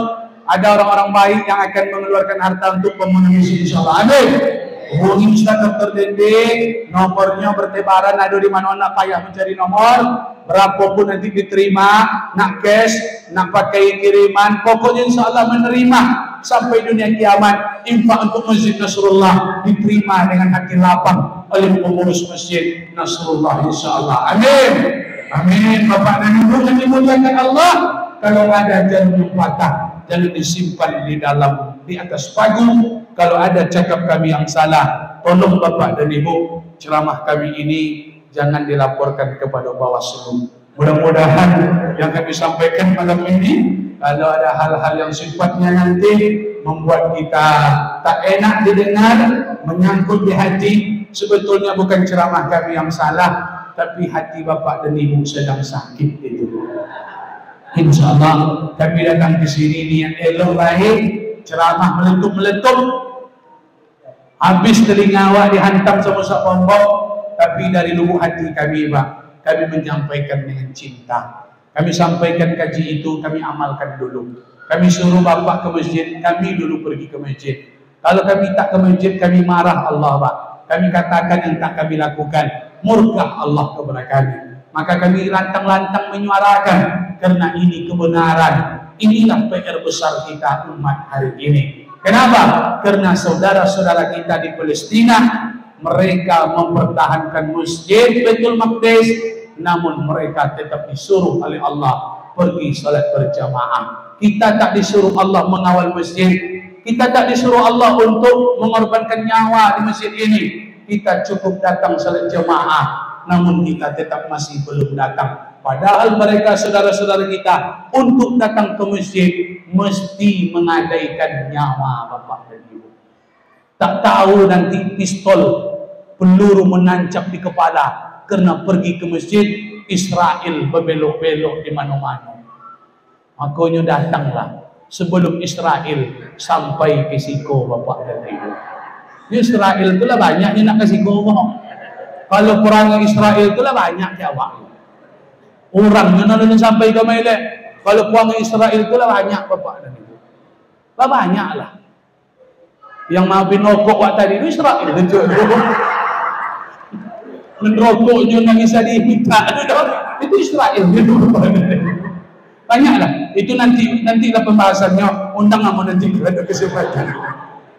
ada orang-orang baik yang akan mengeluarkan harta untuk pemenuhan misi insyaAllah. Amin. Hubungi Ustaz Dr. Dende, nomornya bertebaran, ada di mana nak payah mencari nomor, berapapun nanti diterima, nak cash, nak pakai kiriman, pokoknya insyaAllah menerima sampai dunia kiamat. Infak untuk Masjid Nasrullah diterima dengan hati lapang oleh pengurus Masjid Nasrullah insyaAllah. Amin. Amin. Bapak dan Ibu yang dimuliakan Allah, kalau ada jarum patah jangan disimpan di atas pagu. Kalau ada cakap kami yang salah, tolong Bapak dan Ibu, ceramah kami ini jangan dilaporkan kepada Bawaslu. Mudah-mudahan yang kami sampaikan malam ini, kalau ada hal-hal yang sifatnya nanti membuat kita tak enak didengar, menyangkut di hati, sebetulnya bukan ceramah kami yang salah, tapi hati Bapak dan Ibu sedang sakit itu. InsyaAllah kami datang ke sini niat elok lahir, ceramah meletup-meletup, habis telinga awak dihantam sama pombok, tapi dari lubuk hati kami Pak, kami menyampaikan dengan cinta. Kami sampaikan kaji itu, kami amalkan dulu. Kami suruh bapak ke masjid, kami dulu pergi ke masjid. Kalau kami tak ke masjid, kami marah Allah Pak. Kami katakan yang tak kami lakukan, murka Allah kepada kami. Maka kami lantang-lantang menyuarakan, karena ini kebenaran. Inilah PR besar kita umat hari ini. Kenapa? Karena saudara-saudara kita di Palestina, mereka mempertahankan masjid Baitul Maqdis, namun mereka tetap disuruh oleh Allah pergi salat berjamaah. Kita tak disuruh Allah mengawal masjid, kita tak disuruh Allah untuk mengorbankan nyawa di masjid ini. Kita cukup datang salat jamaah, namun kita tetap masih belum datang. Padahal mereka saudara-saudara kita untuk datang ke masjid mesti menggadaikan nyawa Bapak dan Ibu. Tak tahu nanti pistol peluru menancap di kepala karena pergi ke masjid, Israel berbelok-belok di mana-mana. Makanya datanglah sebelum Israel sampai ke Siko Bapak dan Ibu. Israel itulah banyaknya nak ke Siko. Kalau perang Israel itulah banyak jawab. Orangnya nak sampai ke Melek. Kalau perang Israel itulah banyak Bapak dan Ibu. Banyaklah. Yang mau binokok waktu tadi itu Israel. Menrokoknya nak bisa diminta. Itu Israel. Banyaklah. Itu nantilah pembahasannya. Undang kamu nanti kalau ada kesempatan.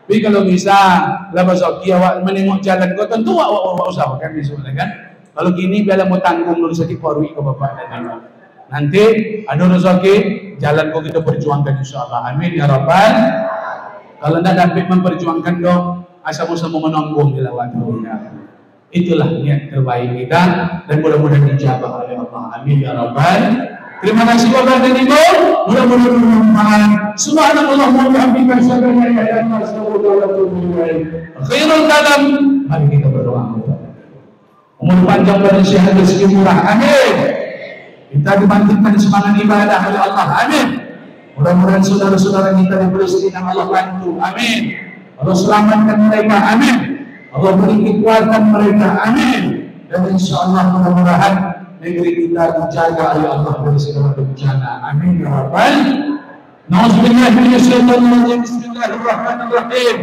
Tapi kalau bisa, lepas Zoki awak menengok jalan kau tentu awak usahakan misalnya kan. Kalau gini biarlah mau tanggung dulu sakit parui ke Bapak dan Ibu. Nanti ada rezeki jalan kau kita perjuangkan insyaallah. Amin ya rabbal. Kalau tidak dapat memperjuangkan dong, asal-asal menanggung di lawan dunia. Itulah niat terbaik kita dan mudah-mudahan dijabah oleh Allah. Amin ya rabbal. Terima kasih Bapak dan Ibu. Mudah-mudahan bermanfaat. Subhanallah wa bihamdihi asyhadu an la ilaha illa anta astaghfiruka wa atubu ilaik. Khairul kalam. Mari kita berdoa. Umur panjang dan sehat rezeki murah. Amin. Kita dibangkitkan semangat ibadah oleh Allah. Amin. Mudah-mudahan saudara-saudara kita di Palestina Allah bantu. Amin. Allah selamatkan mereka. Amin. Allah beri kekuatan mereka. Amin. Dan insyaallah mudah-mudahan negeri kita dijaga oleh Allah dari segala bencana. Amin ya rabbal. Nauzubillahi minasyaitonir rajim. Bismillahirrahmanirrahim.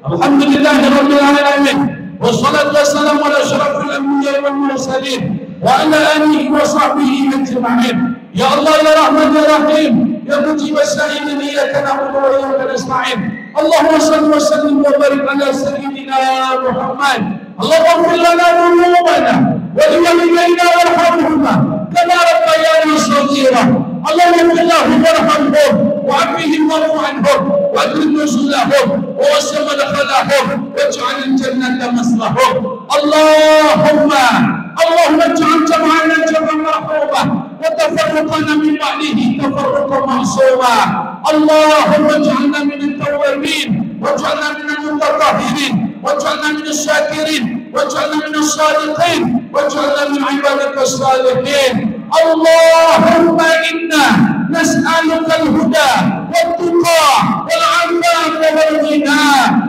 Alhamdulillahirabbil alamin. Wassalatu wassalamu ala asyrafil anbiya'i wal mursalin wa ala alihi wa sahbihi ajma'in. Ya Allah ya Rahman ya Rahim, ya Mujib as-sa'ilin, iyyaka na'budu wa iyyaka nasta'in. Allahumma shalli wa sallim wa barik ala sayyidina Muhammad. Allahumma ighfir lana dhunubana wa li walidayna warhamhuma kama rabbayana shaghira. Allahumma ighfir lahum warhamhum wa'afihim wa'fu anhum wa'akrim nusulahum wa wasi' madkhalahum waj'al al-jannata maslahum. Allahumma ij'al jam'ana jam'an marhuba wa tafarruqana min ba'dihi tafarruqan ma'suma. Allahumma ij'alna min at-tawwabin waj'alna min al-mutatahhirin waj'alna min asy-syakirin waj'alna min as-sadiqin waj'alna min 'ibadika as-salihin. Allahumma inna nas'aluka al-huda wat-tuqa wal-'afaf wal-ghina.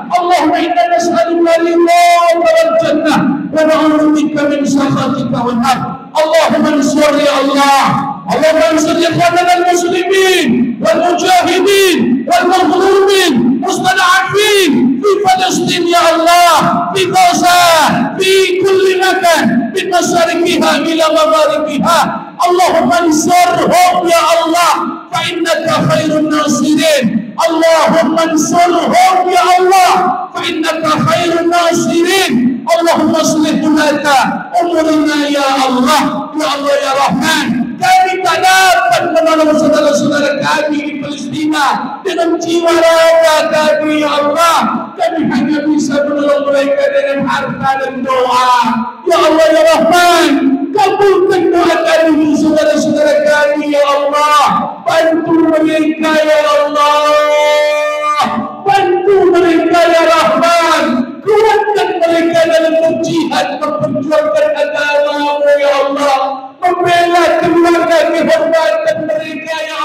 Allahumma inna nas'aluka ridhaka wal-jannah wa na'udzu bika min sakhatika wan-nar. Allahumma ansur ya Allah. Allahumma ansur ikhwanana al-muslimin wal-mujahidin wal-mazlumin mustada'afin fi Palestin ya Allah, fi Gaza, fi kulli makan min masyariqiha ila magharibiha. Allahumma ansurhum ya Allah fa innaka khairun nasirin. Allahumma ansurhum ya Allah fa innaka khairun nasirin. Allahumma aslih lana umurana ya Allah. Ya Allah ya Rahman, kami tak dapat menolong saudara-saudara kami di Palestina dengan jiwa raga kami ya Allah. Kami hanya bisa menolong mereka dengan harta dan doa. Ya Allah ya Rahman, kabulkan doa kami saudara-saudara kami ya Allah. Bantu mereka ya Allah, bantu mereka ya Rahman. Kuatkan mereka dalam berjihad memperjuangkan agama ya Allah, membela keluarga kehormatan mereka ya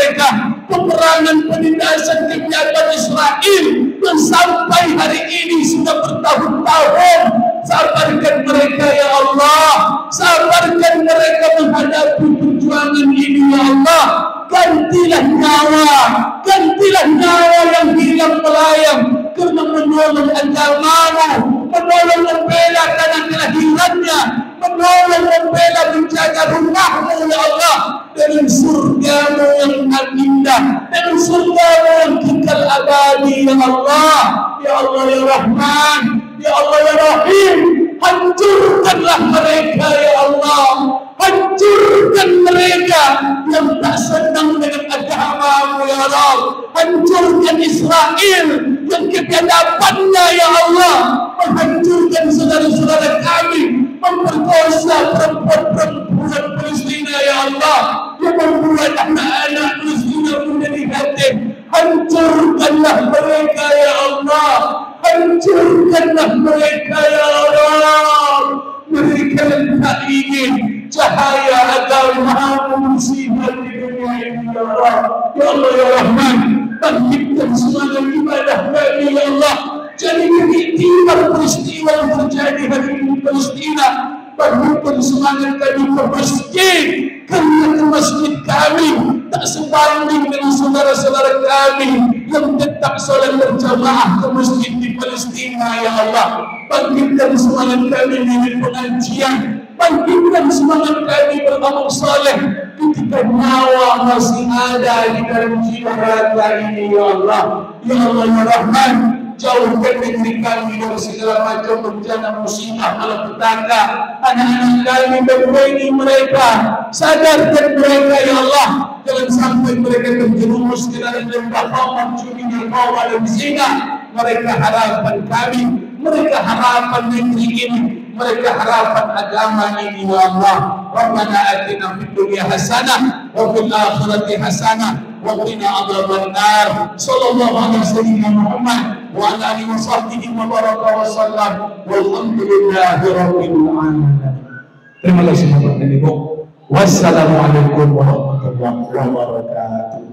mereka, peperangan penindasan kebijakan Israel yang sampai hari ini sudah bertahun-tahun. Sabarkan mereka ya Allah, sabarkan mereka menghadapi perjuangan ini ya Allah. Gantilah nyawa yang hilang melayang karena menolong agamamu, menolong membela tanah kelahirannya, menolong membela menjaga rumahmu ya Allah, dengan surgamu yang indah, dengan surgamu yang kekal abadi ya Allah. Ya Allah ya Rahman, ya Allah ya Rahim, hancurkanlah mereka ya Allah, hancurkan mereka yang tak senang dengan agamamu ya Allah, hancurkan Israel yang kebiadabannya ya Allah, menghancurkan saudara-saudara kami, memperkosa perempuan-perempuan Palestina ya Allah, yang membuat anak-anak Palestina menjadi yatim. Hancurkanlah mereka ya Allah, hancurkanlah mereka ya Allah. Mereka yang tak ingin cahaya agamamu musibah di dunia ini ya Allah. Ya Allah ya Rahman, bangkitkan semangat ibadah kami ya Allah. Jadi ketika peristiwa yang terjadi hari ini di Palestina, bangkitkan semangat kami ke masjid, karena ke masjid kami tak sebanding dengan saudara-saudara kami yang tetap salat berjamaah ke masjid di Palestina ya Allah. Bangkitkan semangat kami di pengajian, bangkitkan semangat kami beramal saleh ketika nyawa masih ada di dalam jiwa raga ini ya Allah. Ya Allah ya Rahman, jauhkan negeri kami dari segala macam bencana musibah malapetaka. Anak-anak kami berbaiki mereka, sadarkan mereka ya Allah, jangan sampai mereka terjerumus ke dalam lembah haram, curi, narkoba dan zina. Mereka harapan kami, mereka harapan negeri ini, mereka harapan agama ini ya Allah. Rabbana atina fid dunya hasanah wa fil akhirati hasanah wa qina adzaban nar. Sallallahu alaihi wasallam Muhammad wa ala alihi wa sahbihi wa baraka wa sallam. Walhamdulillahi rabbil alamin. Terima kasih Bapak dan Ibu. Wassalamualaikum warahmatullahi wabarakatuh.